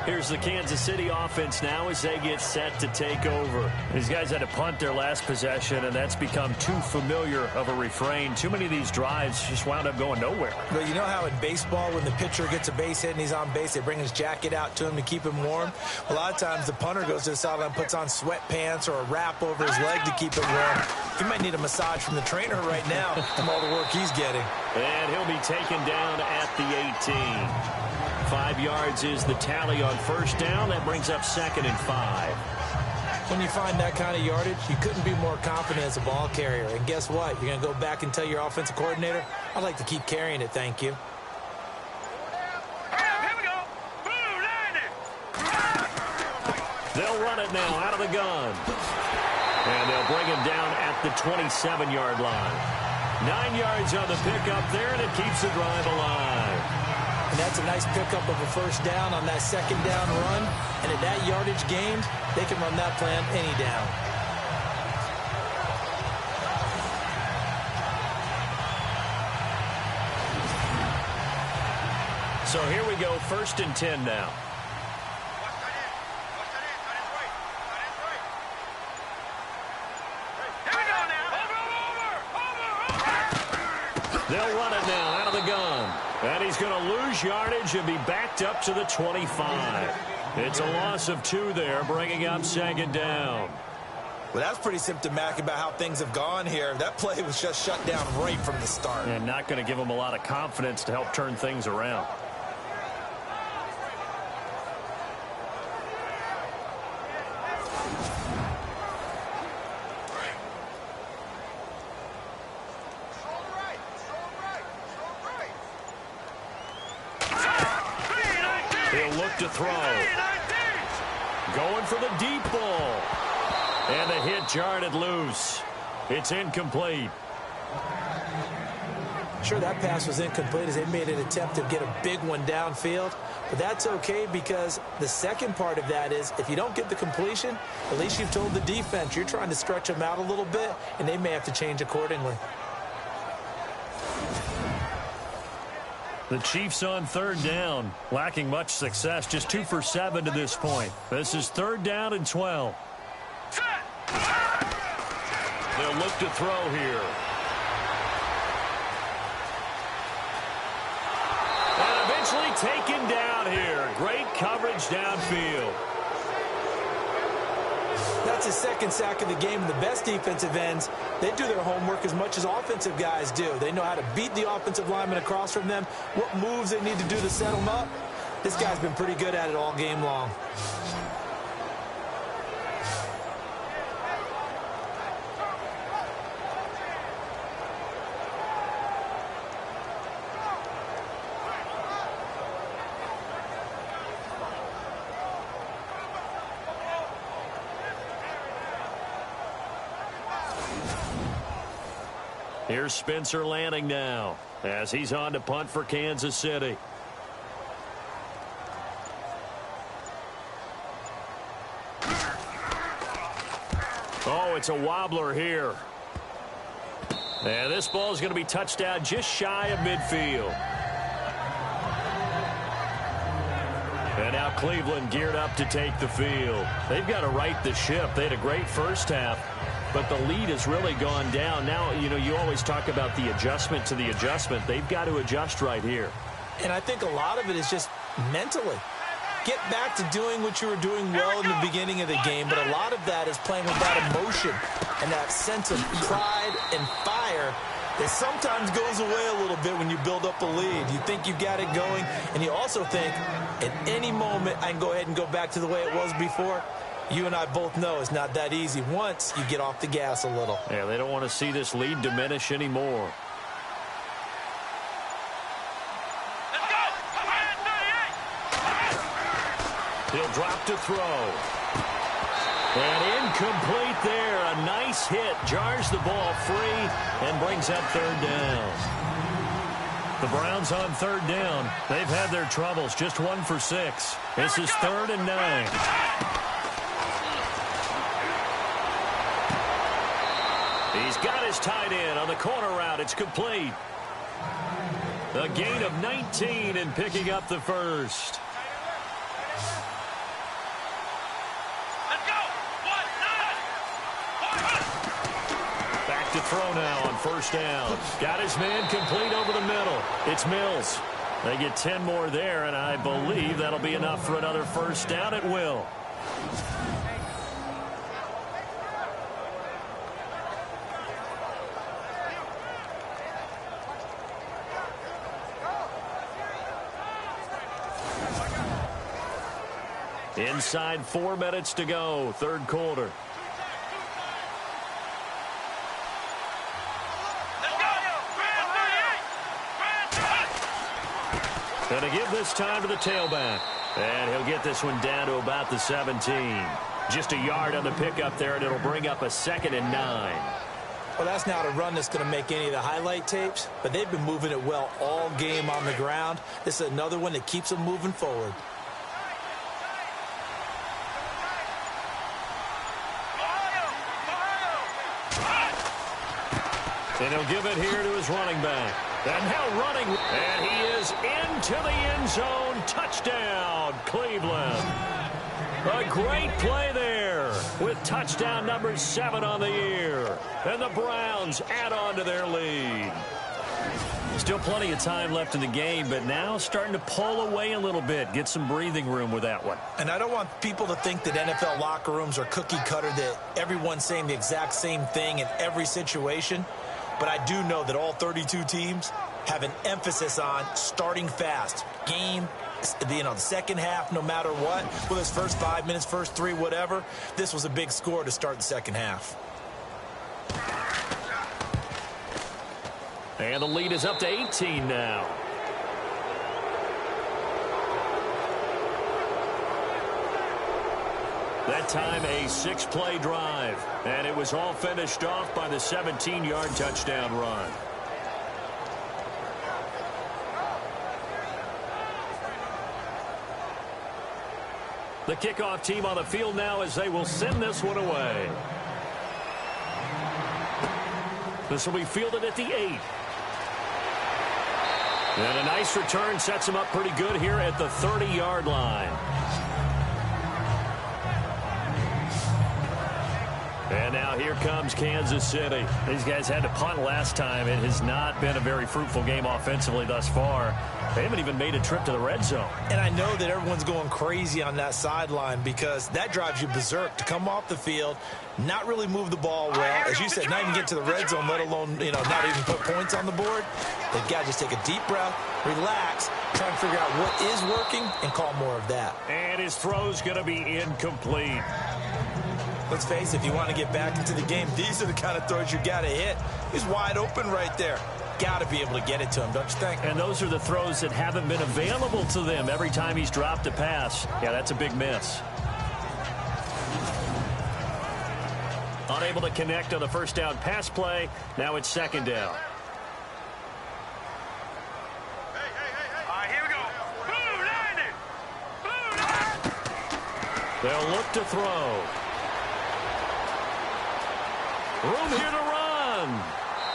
Here's the Kansas City offense now as they get set to take over. These guys had to punt their last possession, and that's become too familiar of a refrain. Too many of these drives just wound up going nowhere. But you know how in baseball, when the pitcher gets a base hit and he's on base, they bring his jacket out to him to keep him warm? A lot of times the punter goes to the sideline, puts on sweatpants or a wrap over his leg to keep it warm. He might need a massage from the trainer right now from all the work he's getting. And he'll be taken down at the 18. 5 yards is the tally on first down. That brings up 2nd and 5. When you find that kind of yardage, you couldn't be more confident as a ball carrier. And guess what? You're going to go back and tell your offensive coordinator, I'd like to keep carrying it, thank you. Here we go. They'll run it now out of the gun. And they'll bring him down at the 27-yard line. 9 yards on the pickup there, and it keeps the drive alive. And that's a nice pickup of a first down on that second down run. And at that yardage gained, they can run that plan any down. So here we go, 1st and 10 now. They'll run it now out of the gun. And he's going to lose yardage and be backed up to the 25. It's a loss of 2 there, bringing up 2nd down. Well, that's pretty symptomatic about how things have gone here. That play was just shut down right from the start. And not going to give him a lot of confidence to help turn things around. He'll look to throw. Going for the deep ball. And the hit jarred it loose. It's incomplete. Sure, that pass was incomplete as they made an attempt to get a big one downfield. But that's okay because the second part of that is if you don't get the completion, at least you've told the defense you're trying to stretch them out a little bit, and they may have to change accordingly. The Chiefs on 3rd down, lacking much success, just 2 for 7 to this point. This is 3rd down and 12. They'll look to throw here. And eventually taken down here. Great coverage downfield. That's his second sack of the game. And the best defensive ends, they do their homework as much as offensive guys do. They know how to beat the offensive lineman across from them, what moves they need to do to set them up. This guy's been pretty good at it all game long. Here's Spencer Lanning now as he's on to punt for Kansas City. Oh, it's a wobbler here. And this ball is going to be touched down just shy of midfield. And now Cleveland geared up to take the field. They've got to right the ship. They had a great first half, but the lead has really gone down. Now, you always talk about the adjustment to the adjustment. They've got to adjust right here. And I think a lot of it is just mentally. Get back to doing what you were doing well in the beginning of the game, but a lot of that is playing with that emotion and that sense of pride and fire that sometimes goes away a little bit when you build up a lead. You think you got it going, and you also think at any moment I can go ahead and go back to the way it was before. You and I both know it's not that easy once you get off the gas a little. Yeah, they don't want to see this lead diminish anymore. He'll drop to throw. And incomplete there. A nice hit. Jars the ball free and brings up third down. The Browns on third down. They've had their troubles. Just 1 for 6. This is 3rd and 9. He's got his tight end on the corner route. It's complete. A gain of 19 and picking up the first. Back to throw now on first down. Got his man complete over the middle. It's Mills. They get 10 more there, and I believe that'll be enough for another first down at will. Inside 4 minutes to go, third quarter. Going to give this time to the tailback. And he'll get this one down to about the 17. Just a yard on the pickup there, and it'll bring up a 2nd and 9. Well, that's not a run that's going to make any of the highlight tapes, but they've been moving it well all game on the ground. This is another one that keeps them moving forward. And he'll give it here to his running back. And now running. And he is into the end zone. Touchdown, Cleveland. A great play there with touchdown number 7 on the year. And the Browns add on to their lead. Still plenty of time left in the game, but now starting to pull away a little bit. Get some breathing room with that one. And I don't want people to think that NFL locker rooms are cookie cutter, that everyone's saying the exact same thing in every situation. But I do know that all 32 teams have an emphasis on starting fast. Game, the second half, no matter what. Whether it's first 5 minutes, first 3, whatever. This was a big score to start the second half. And the lead is up to 18 now. That time a 6-play drive. And it was all finished off by the 17-yard touchdown run. The kickoff team on the field now as they will send this one away. This will be fielded at the 8. And a nice return sets him up pretty good here at the 30-yard line. And now here comes Kansas City. These guys had to punt last time. It has not been a very fruitful game offensively thus far. They haven't even made a trip to the red zone. And I know that everyone's going crazy on that sideline because that drives you berserk to come off the field, not really move the ball well. As you said, not even get to the red zone, let alone, not even put points on the board. They've got to just take a deep breath, relax, try and figure out what is working and call more of that. And his throw's going to be incomplete. Let's face it, if you want to get back into the game, these are the kind of throws you got to hit. He's wide open right there. Got to be able to get it to him, don't you think? And those are the throws that haven't been available to them every time he's dropped a pass. Yeah, that's a big miss. Unable to connect on the first down pass play. Now it's second down. Here we go. Blue 90. They'll look to throw. Room here to run.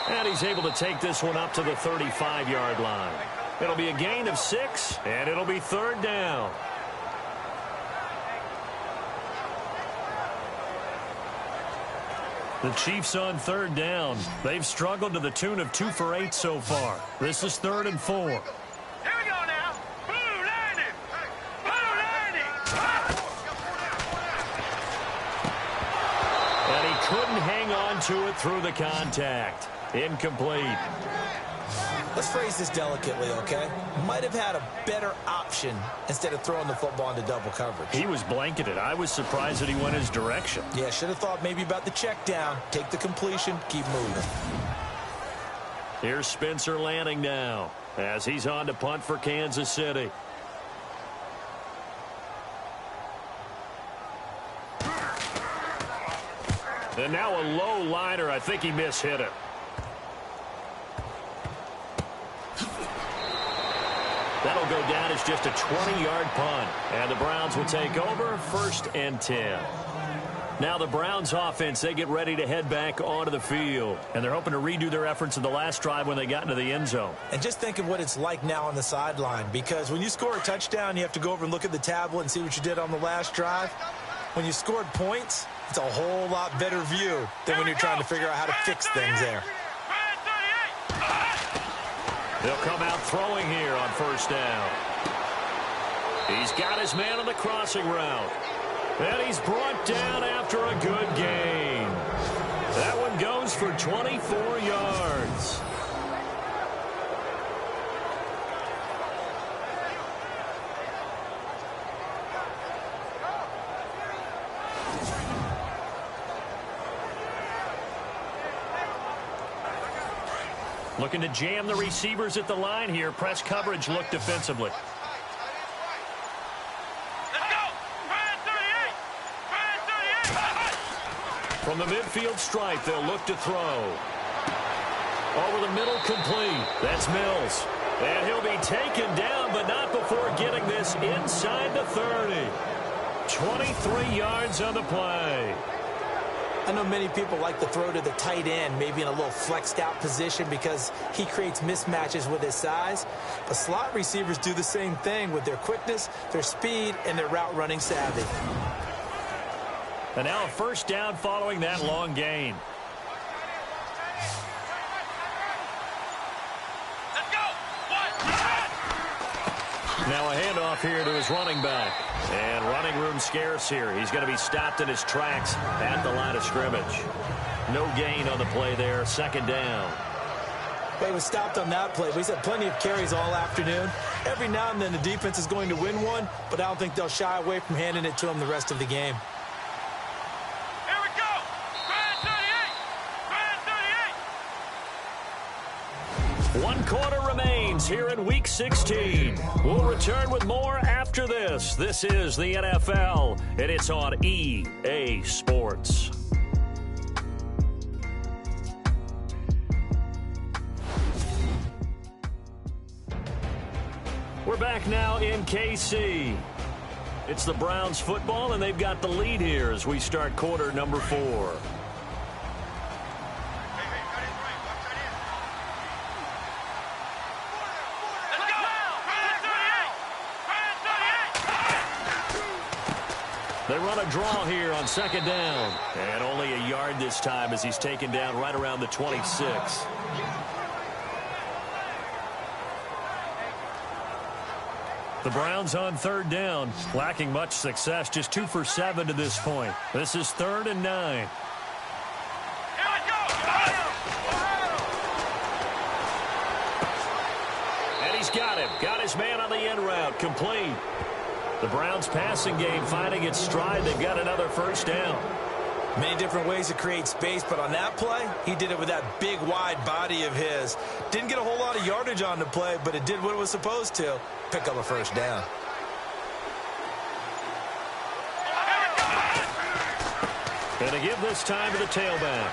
And he's able to take this one up to the 35-yard line. It'll be a gain of 6, and it'll be third down. The Chiefs on third down. They've struggled to the tune of 2 for 8 so far. This is 3rd and 4. Here we go now. Blue 90. Blue 90. And he couldn't hang on to it through the contact. Incomplete. Let's phrase this delicately, okay? Might have had a better option instead of throwing the football into double coverage. He was blanketed. I was surprised that he went his direction. Yeah, should have thought maybe about the check down. Take the completion, keep moving. Here's Spencer Lanning now as he's on to punt for Kansas City. And now a low liner. I think he mishit it. That'll go down as just a 20-yard punt. And the Browns will take over 1st and 10. Now the Browns offense, they get ready to head back onto the field. And they're hoping to redo their efforts in the last drive when they got into the end zone. And just think of what it's like now on the sideline. Because when you score a touchdown, you have to go over and look at the tablet and see what you did on the last drive. When you scored points, it's a whole lot better view than when you're trying to figure out how to fix things there. They'll come out throwing here on 1st down. He's got his man on the crossing route. And he's brought down after a good gain. That one goes for 24 yards. Looking to jam the receivers at the line here. Press coverage look defensively. Let's go. From the midfield stripe, they'll look to throw. Over the middle, complete. That's Mills. And he'll be taken down, but not before getting this inside the 30. 23 yards on the play. I know many people like to throw to the tight end, maybe in a little flexed out position because he creates mismatches with his size. But slot receivers do the same thing with their quickness, their speed, and their route running savvy. And now a 1st down following that long gain. Let's go. Now a handoff here to his running back. And running room scarce here. He's going to be stopped in his tracks at the line of scrimmage. No gain on the play there. 2nd down. Well, he was stopped on that play, but he's had plenty of carries all afternoon. Every now and then the defense is going to win one, but I don't think they'll shy away from handing it to him the rest of the game. Here we go. Brand 38. 1 quarter remains here in Week 16. We'll return with more after this. This is the NFL, and it's on EA Sports. We're back now in KC. It's the Browns football, and they've got the lead here as we start quarter number 4. They run a draw here on second down. And only a yard this time as he's taken down right around the 26. The Browns on third down, lacking much success, just 2 for 7 to this point. This is 3rd and 9. And he's got him. Got his man on the end route, complete. The Browns passing game finding its stride. They've got another first down. Many different ways to create space, but on that play, he did it with that big, wide body of his. Didn't get a whole lot of yardage on the play, but it did what it was supposed to. Pick up a first down. And to give this time to the tailback.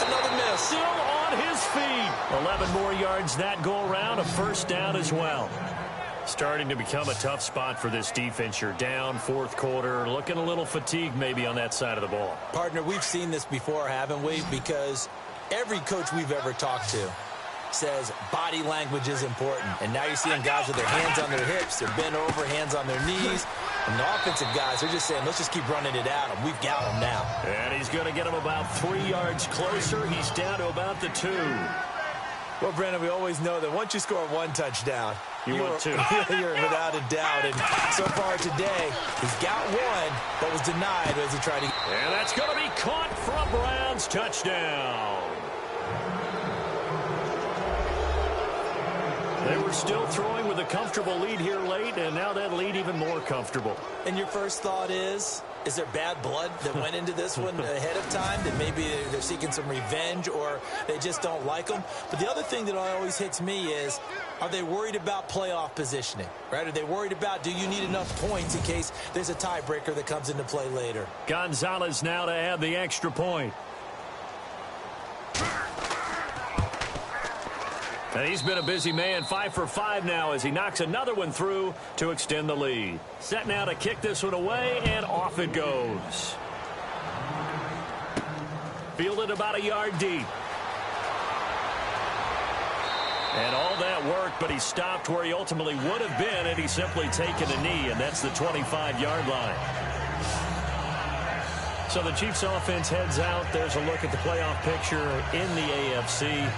Another miss. Still on his feet. 11 more yards that go around. A first down as well. Starting to become a tough spot for this defense. You're down, fourth quarter, looking a little fatigued maybe on that side of the ball. Partner, we've seen this before, haven't we? Because every coach we've ever talked to says body language is important. And now you're seeing guys with their hands on their hips, they're bent over, hands on their knees. And the offensive guys, they're just saying, let's just keep running it at him. We've got him now. And he's going to get him about 3 yards closer. He's down to about the 2. Well, Brandon, we always know that once you score one touchdown, you want 2. You're without a doubt. And so far today, he's got one, but was denied as he tried to. And that's going to be caught for a Browns touchdown. They were still throwing with a comfortable lead here late, and now that lead even more comfortable. And your first thought is there bad blood that went into this one ahead of time, that maybe they're seeking some revenge or they just don't like them? But the other thing that always hits me is, are they worried about playoff positioning, right? Are they worried about, do you need enough points in case there's a tiebreaker that comes into play later? Gonzalez now to add the extra point. And he's been a busy man, 5 for 5 now as he knocks another one through to extend the lead. Set now to kick this one away, and off it goes. Fielded about a yard deep. And all that worked, but he stopped where he ultimately would have been had he simply taken a knee, and that's the 25-yard line. So the Chiefs offense heads out. There's a look at the playoff picture in the AFC.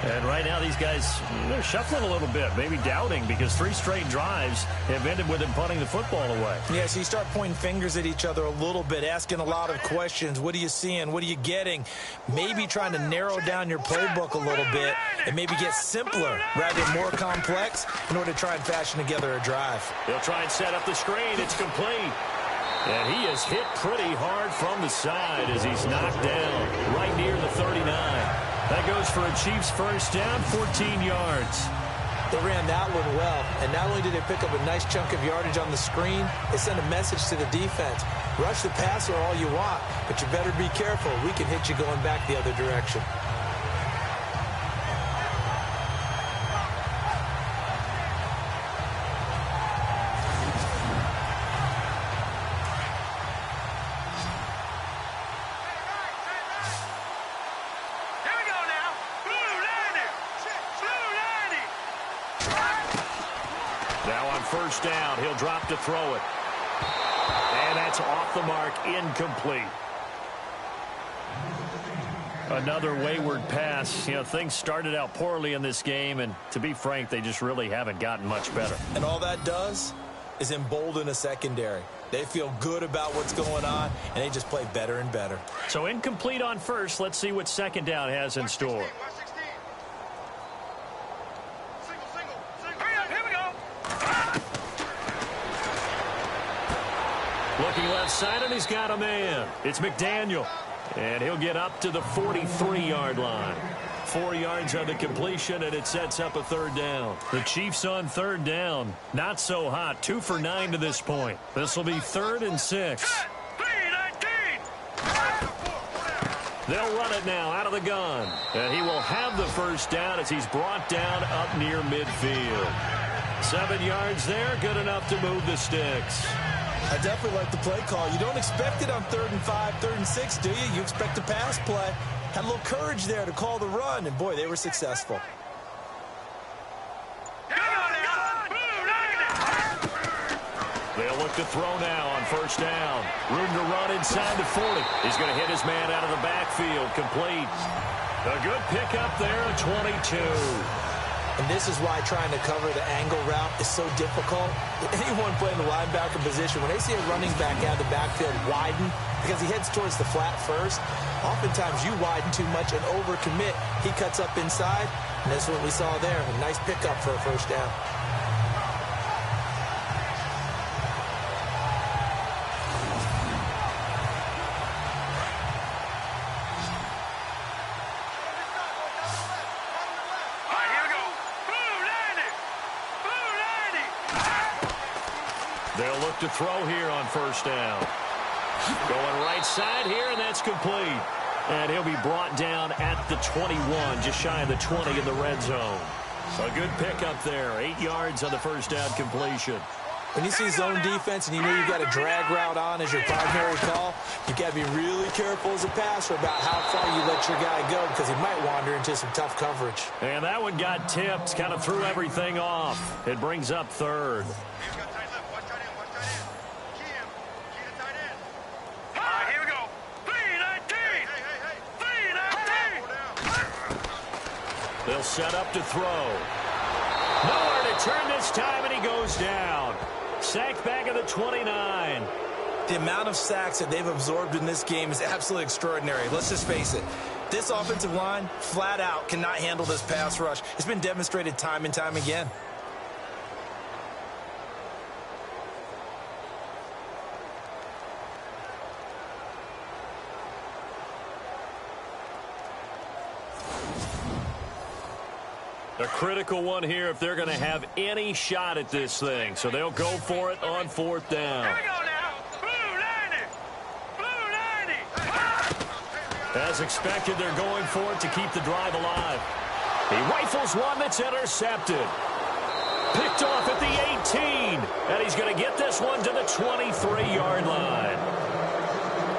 And right now these guys, they're shuffling a little bit, maybe doubting, because 3 straight drives have ended with them punting the football away. Yeah, so you start pointing fingers at each other a little bit, asking a lot of questions. What are you seeing? What are you getting? Maybe trying to narrow down your playbook a little bit and maybe get simpler rather than more complex in order to try and fashion together a drive. He'll try and set up the screen. It's complete. And he is hit pretty hard from the side as he's knocked down right near the 39. That goes for a Chiefs first down, 14 yards. They ran that one well, and not only did they pick up a nice chunk of yardage on the screen, they sent a message to the defense. Rush the passer all you want, but you better be careful. We can hit you going back the other direction. First down, he'll drop to throw it. And that's off the mark, incomplete. Another wayward pass. You know, things started out poorly in this game, and to be frank, they just really haven't gotten much better. And all that does is embolden a secondary. They feel good about what's going on, and they just play better and better. So incomplete on first. Let's see what second down has in store. Looking left side, and he's got a man. It's McDaniel. And he'll get up to the 43-yard line. 4 yards on the completion, and it sets up a third down. The Chiefs on third down. Not so hot. 2 for 9 to this point. This will be 3rd and 6. They'll run it now out of the gun. And he will have the first down as he's brought down up near midfield. 7 yards there, good enough to move the sticks. I definitely like the play call. You don't expect it on 3rd and 5, 3rd and 6, do you? You expect a pass play. Had a little courage there to call the run, and boy, they were successful. They'll look to throw now on first down. Room to run inside the 40. He's going to hit his man out of the backfield. Complete. A good pickup there, a 22. And this is why trying to cover the angle route is so difficult. Anyone playing the linebacker position, when they see a running back out of the backfield widen, because he heads towards the flat first, oftentimes you widen too much and overcommit. He cuts up inside, and that's what we saw there. A nice pickup for a first down. They'll look to throw here on first down. Going right side here, and that's complete. And he'll be brought down at the 21, just shy of the 20 in the red zone. A good pickup there. 8 yards on the first down completion. When you see zone defense and you know you've got a drag route on as your primary call, you got to be really careful as a passer about how far you let your guy go, because he might wander into some tough coverage. And that one got tipped, kind of threw everything off. It brings up third. They'll set up to throw. Nowhere to turn this time, and he goes down. Sacked back at the 29. The amount of sacks that they've absorbed in this game is absolutely extraordinary. Let's just face it. This offensive line, flat out, cannot handle this pass rush. It's been demonstrated time and time again. A critical one here if they're going to have any shot at this thing. So they'll go for it on fourth down. Here we go now. Blue 90. Blue 90. As expected, they're going for it to keep the drive alive. He rifles one that's intercepted. Picked off at the 18. And he's going to get this one to the 23-yard line.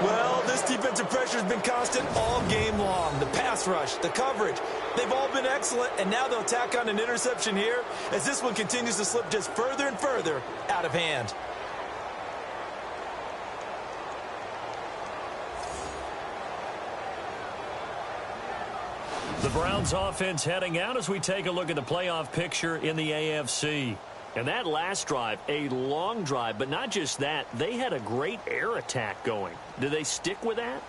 Well, this defensive pressure has been constant all game long. The pass rush, the coverage, they've all been excellent, and now they'll tack on an interception here as this one continues to slip just further and further out of hand. The Browns offense heading out as we take a look at the playoff picture in the AFC. And that last drive, a long drive, but not just that, they had a great air attack going. Do they stick with that?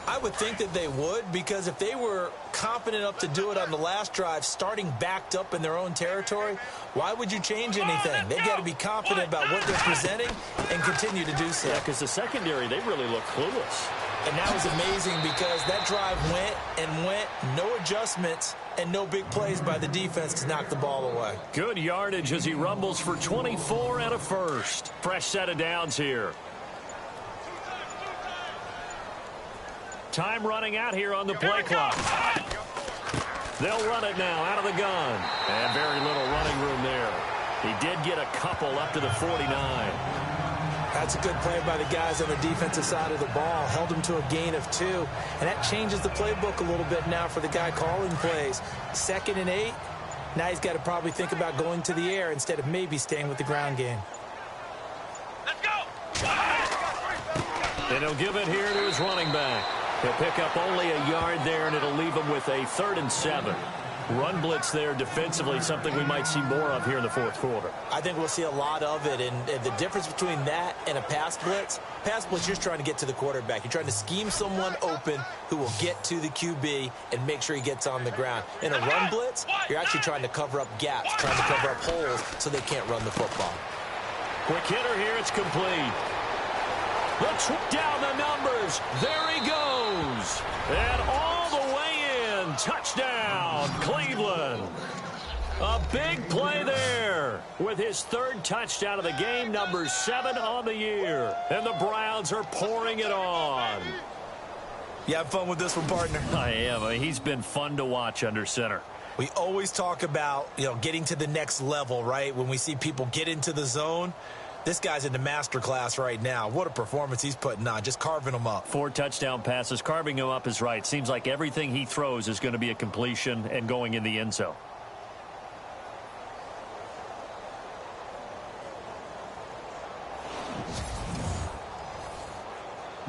I would think that they would, because if they were confident enough to do it on the last drive, starting backed up in their own territory, why would you change anything? They've got to be confident about what they're presenting and continue to do so. Yeah, because the secondary, they really look clueless. And that was amazing because that drive went and went, no adjustments, and no big plays by the defense to knock the ball away. Good yardage as he rumbles for 24 and a first. Fresh set of downs here. Time running out here on the play clock. They'll run it now out of the gun. And very little running room there. He did get a couple up to the 49. That's a good play by the guys on the defensive side of the ball. Held them to a gain of 2. And that changes the playbook a little bit now for the guy calling plays. 2nd and 8. Now he's got to probably think about going to the air instead of maybe staying with the ground game. Let's go. And he'll give it here to his running back. He'll pick up only a yard there, and it'll leave him with a 3rd and 7. Run blitz there defensively, something we might see more of here in the fourth quarter. I think we'll see a lot of it, and the difference between that and a pass blitz, you're just trying to get to the quarterback. You're trying to scheme someone open who will get to the QB and make sure he gets on the ground. In a run blitz, you're actually trying to cover up gaps, trying to cover up holes so they can't run the football. Quick hitter here, it's complete. Let's down the numbers. There he goes. And all the way in. Touchdown, Cleveland. A big play there with his 3rd touchdown of the game, number 7 on the year. And the Browns are pouring it on. You have fun with this one, partner? I am. He's been fun to watch under center. We always talk about, getting to the next level, right? When we see people get into the zone. This guy's in the master class right now. What a performance he's putting on, just carving them up. 4 touchdown passes. Carving him up is right. Seems like everything he throws is going to be a completion and going in the end zone.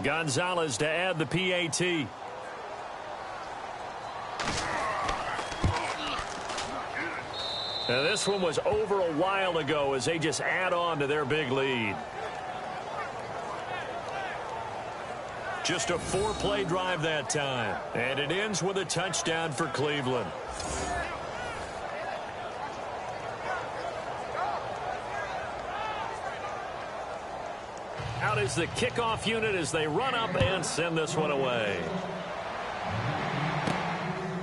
Gonzalez to add the PAT. Now this one was over a while ago as they just add on to their big lead. Just a 4-play drive that time. And it ends with a touchdown for Cleveland. Out is the kickoff unit as they run up and send this one away.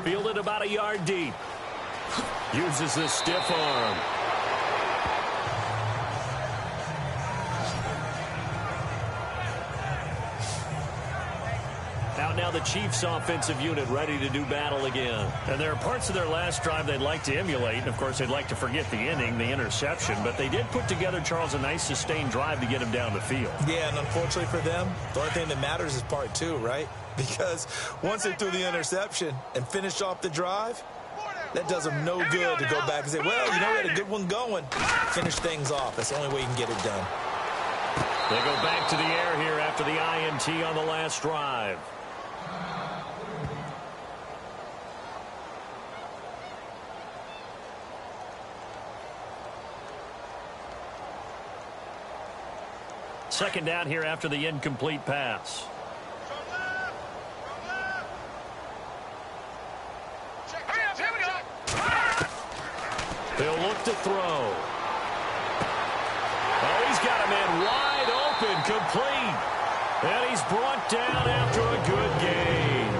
Fielded about a yard deep. Uses the stiff arm. Out now the Chiefs offensive unit ready to do battle again. And there are parts of their last drive they'd like to emulate. And, of course, they'd like to forget the inning, the interception. But they did put together, Charles, a nice sustained drive to get him down the field. Yeah, and unfortunately for them, the only thing that matters is part 2, right? Because once they threw the interception and finished off the drive, that does them no good to go back and say, well, you know, we had a good one going. Finish things off. That's the only way you can get it done. They go back to the air here after the INT on the last drive. Second down here after the incomplete pass. They'll look to throw. Oh, he's got a man wide open, complete. And he's brought down after a good gain.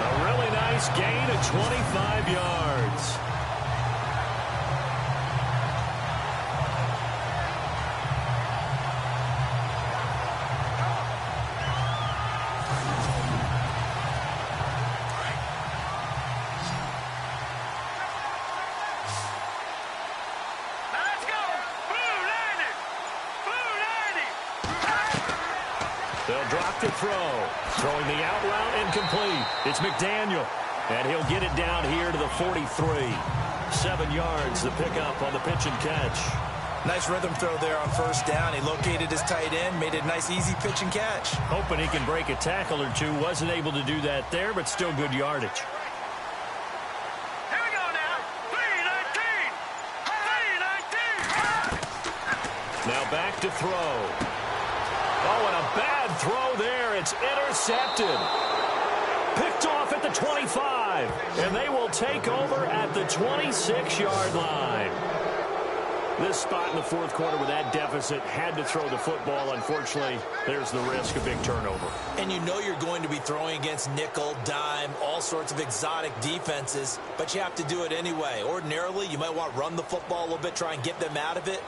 A really nice gain of 25 yards. They'll drop to throw. Throwing the out route incomplete. It's McDaniel. And he'll get it down here to the 43. 7 yards the pickup on the pitch and catch. Nice rhythm throw there on first down. He located his tight end, made it a nice easy pitch and catch. Hoping he can break a tackle or two. Wasn't able to do that there, but still good yardage. Here we go now. 3-19. Now back to throw. Oh, and a bad throw there. It's intercepted. Picked off at the 25. And they will take over at the 26-yard line. This spot in the fourth quarter with that deficit, had to throw the football. Unfortunately, there's the risk of big turnover. And you know you're going to be throwing against nickel, dime, all sorts of exotic defenses, but you have to do it anyway. Ordinarily, you might want to run the football a little bit, try and get them out of it.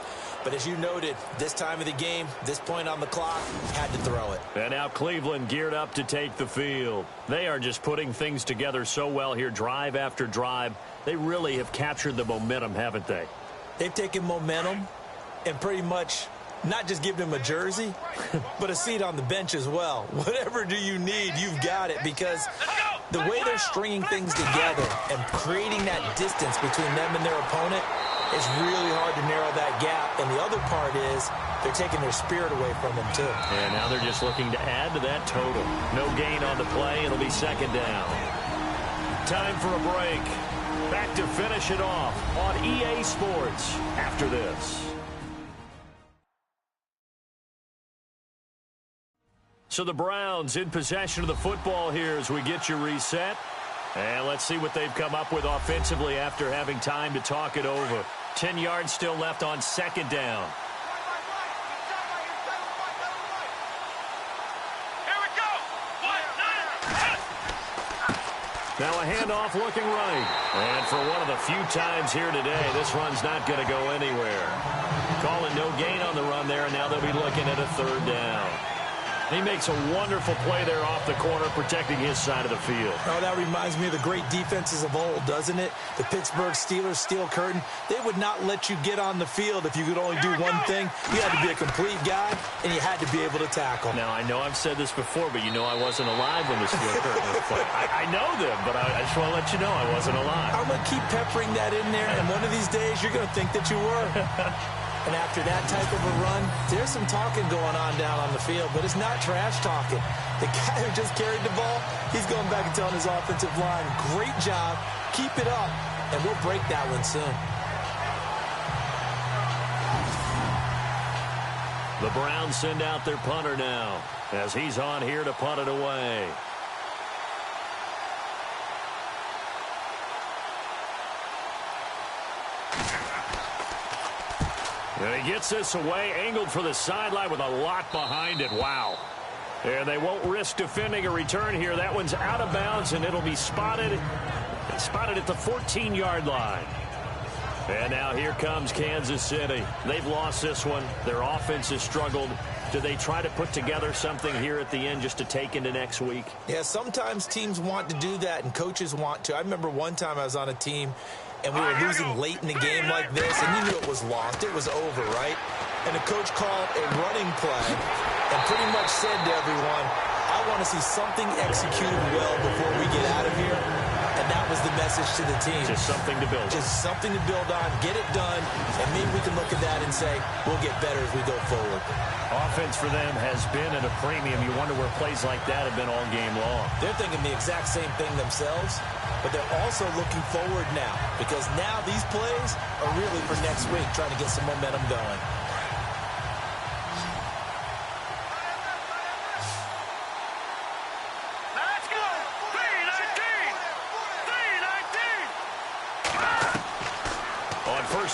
But as you noted, this time of the game, this point on the clock, had to throw it. And now Cleveland geared up to take the field. They are just putting things together so well here, drive after drive. They really have captured the momentum, haven't they? They've taken momentum and pretty much not just given him a jersey, but a seat on the bench as well. Whatever do you need, you've got it, because the way they're stringing things together and creating that distance between them and their opponent, it's really hard to narrow that gap. And the other part is they're taking their spirit away from them, too. And now they're just looking to add to that total. No gain on the play. It'll be second down. Time for a break. Back to finish it off on EA Sports after this. So the Browns in possession of the football here as we get you reset. And let's see what they've come up with offensively after having time to talk it over. 10 yards still left on second down. Now a handoff looking right. And for one of the few times here today, this run's not going to go anywhere. Calling no gain on the run there, and now they'll be looking at a third down. He makes a wonderful play there off the corner, protecting his side of the field. Oh, that reminds me of the great defenses of old, doesn't it? The Pittsburgh Steelers, steel curtain. They would not let you get on the field if you could only do one thing. You had to be a complete guy, and you had to be able to tackle. Now, I know I've said this before, but you know I wasn't alive when the steel curtain was played. I know them, but I just want to let you know I wasn't alive. I'm going to keep peppering that in there, and one of these days you're going to think that you were. And after that type of a run, there's some talking going on down on the field, but it's not trash talking. The guy who just carried the ball, he's going back and telling his offensive line, great job, keep it up, and we'll break that one soon. The Browns send out their punter now as he's on here to punt it away. And he gets this away, angled for the sideline with a lot behind it. Wow. And they won't risk defending a return here. That one's out of bounds, and it'll be spotted at the 14-yard line. And now here comes Kansas City. They've lost this one. Their offense has struggled. Do they try to put together something here at the end just to take into next week? Yeah, sometimes teams want to do that, and coaches want to. I remember one time I was on a team, and we were losing late in the game like this, and you knew it was lost. It was over, right? And the coach called a running play and pretty much said to everyone, I want to see something executed well before we get out of here. And that was the message to the team. Just something to build on. Just something to build on, get it done, and maybe we can look at that and say, we'll get better as we go forward. Offense for them has been at a premium. You wonder where plays like that have been all game long. They're thinking the exact same thing themselves, but they're also looking forward now, because now these plays are really for next week, trying to get some momentum going.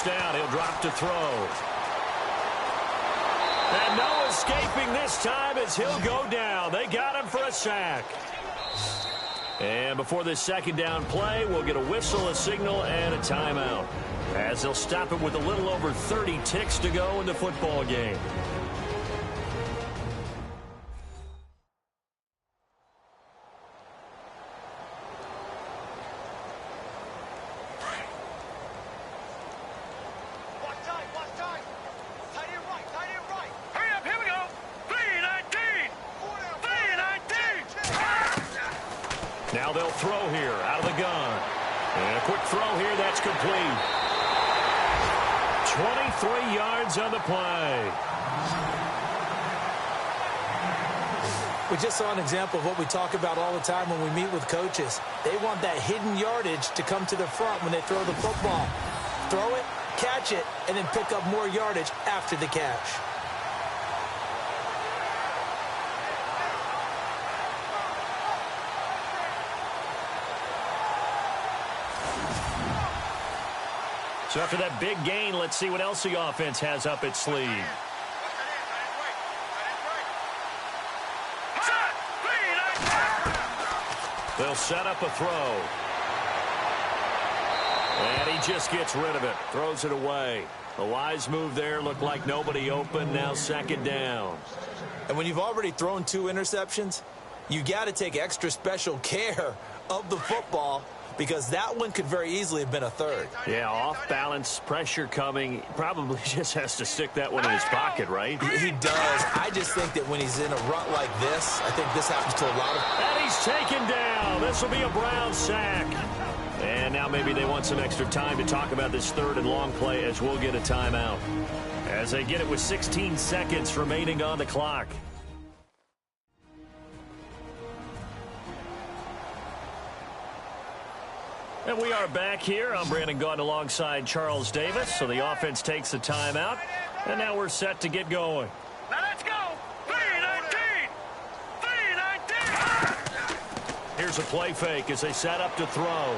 Down, he'll drop to throw. And no escaping this time as he'll go down. They got him for a sack. And before this second down play, we'll get a whistle, a signal, and a timeout, as they'll stop it with a little over 30 ticks to go in the football game. Now they'll throw here out of the gun. And a quick throw here, that's complete. 23 yards on the play. We just saw an example of what we talk about all the time when we meet with coaches. They want that hidden yardage to come to the front when they throw the football. Throw it, catch it, and then pick up more yardage after the catch. So after that big gain, let's see what else the offense has up its sleeve. They'll set up a throw. And he just gets rid of it. Throws it away. A wise move there. Looked like nobody open. Now second down. And when you've already thrown 2 interceptions, you got to take extra special care of the football, because that one could very easily have been a third. Yeah, off balance, pressure coming. Probably just has to stick that one in his pocket, right? He does. I just think that when he's in a rut like this, I think this happens to a lot of... And he's taken down. This will be a Browns sack. And now maybe they want some extra time to talk about this third and long play, as we'll get a timeout, as they get it with 16 seconds remaining on the clock. And we are back here. I'm Brandon Gaudin alongside Charles Davis. So the offense takes a timeout. And now we're set to get going. Now let's go. 3-19. 3-19. Here's a play fake as they set up to throw.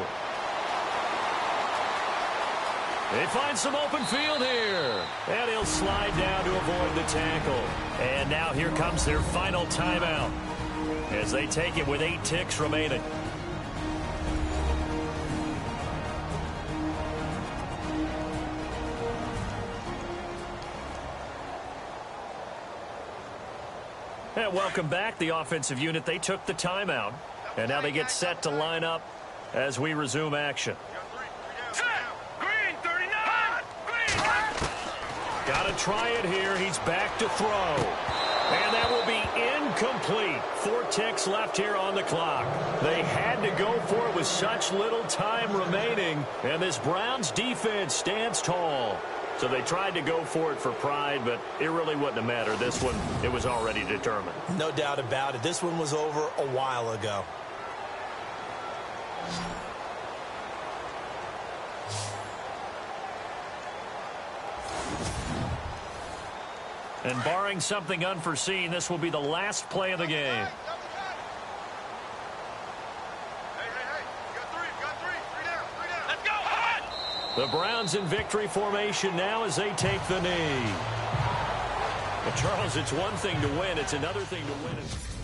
They find some open field here. And he'll slide down to avoid the tackle. And now here comes their final timeout, as they take it with 8 ticks remaining. And welcome back. The offensive unit, they took the timeout. And now they get set to line up as we resume action. Green, 39. Green. Got to try it here. He's back to throw. And that will be incomplete. 4 ticks left here on the clock. They had to go for it with such little time remaining. And this Browns defense stands tall. So they tried to go for it for pride, but it really wouldn't have mattered. This one, it was already determined. No doubt about it. This one was over a while ago. And barring something unforeseen, this will be the last play of the game. The Browns in victory formation now as they take the knee. But Charles, it's one thing to win. It's another thing to win it.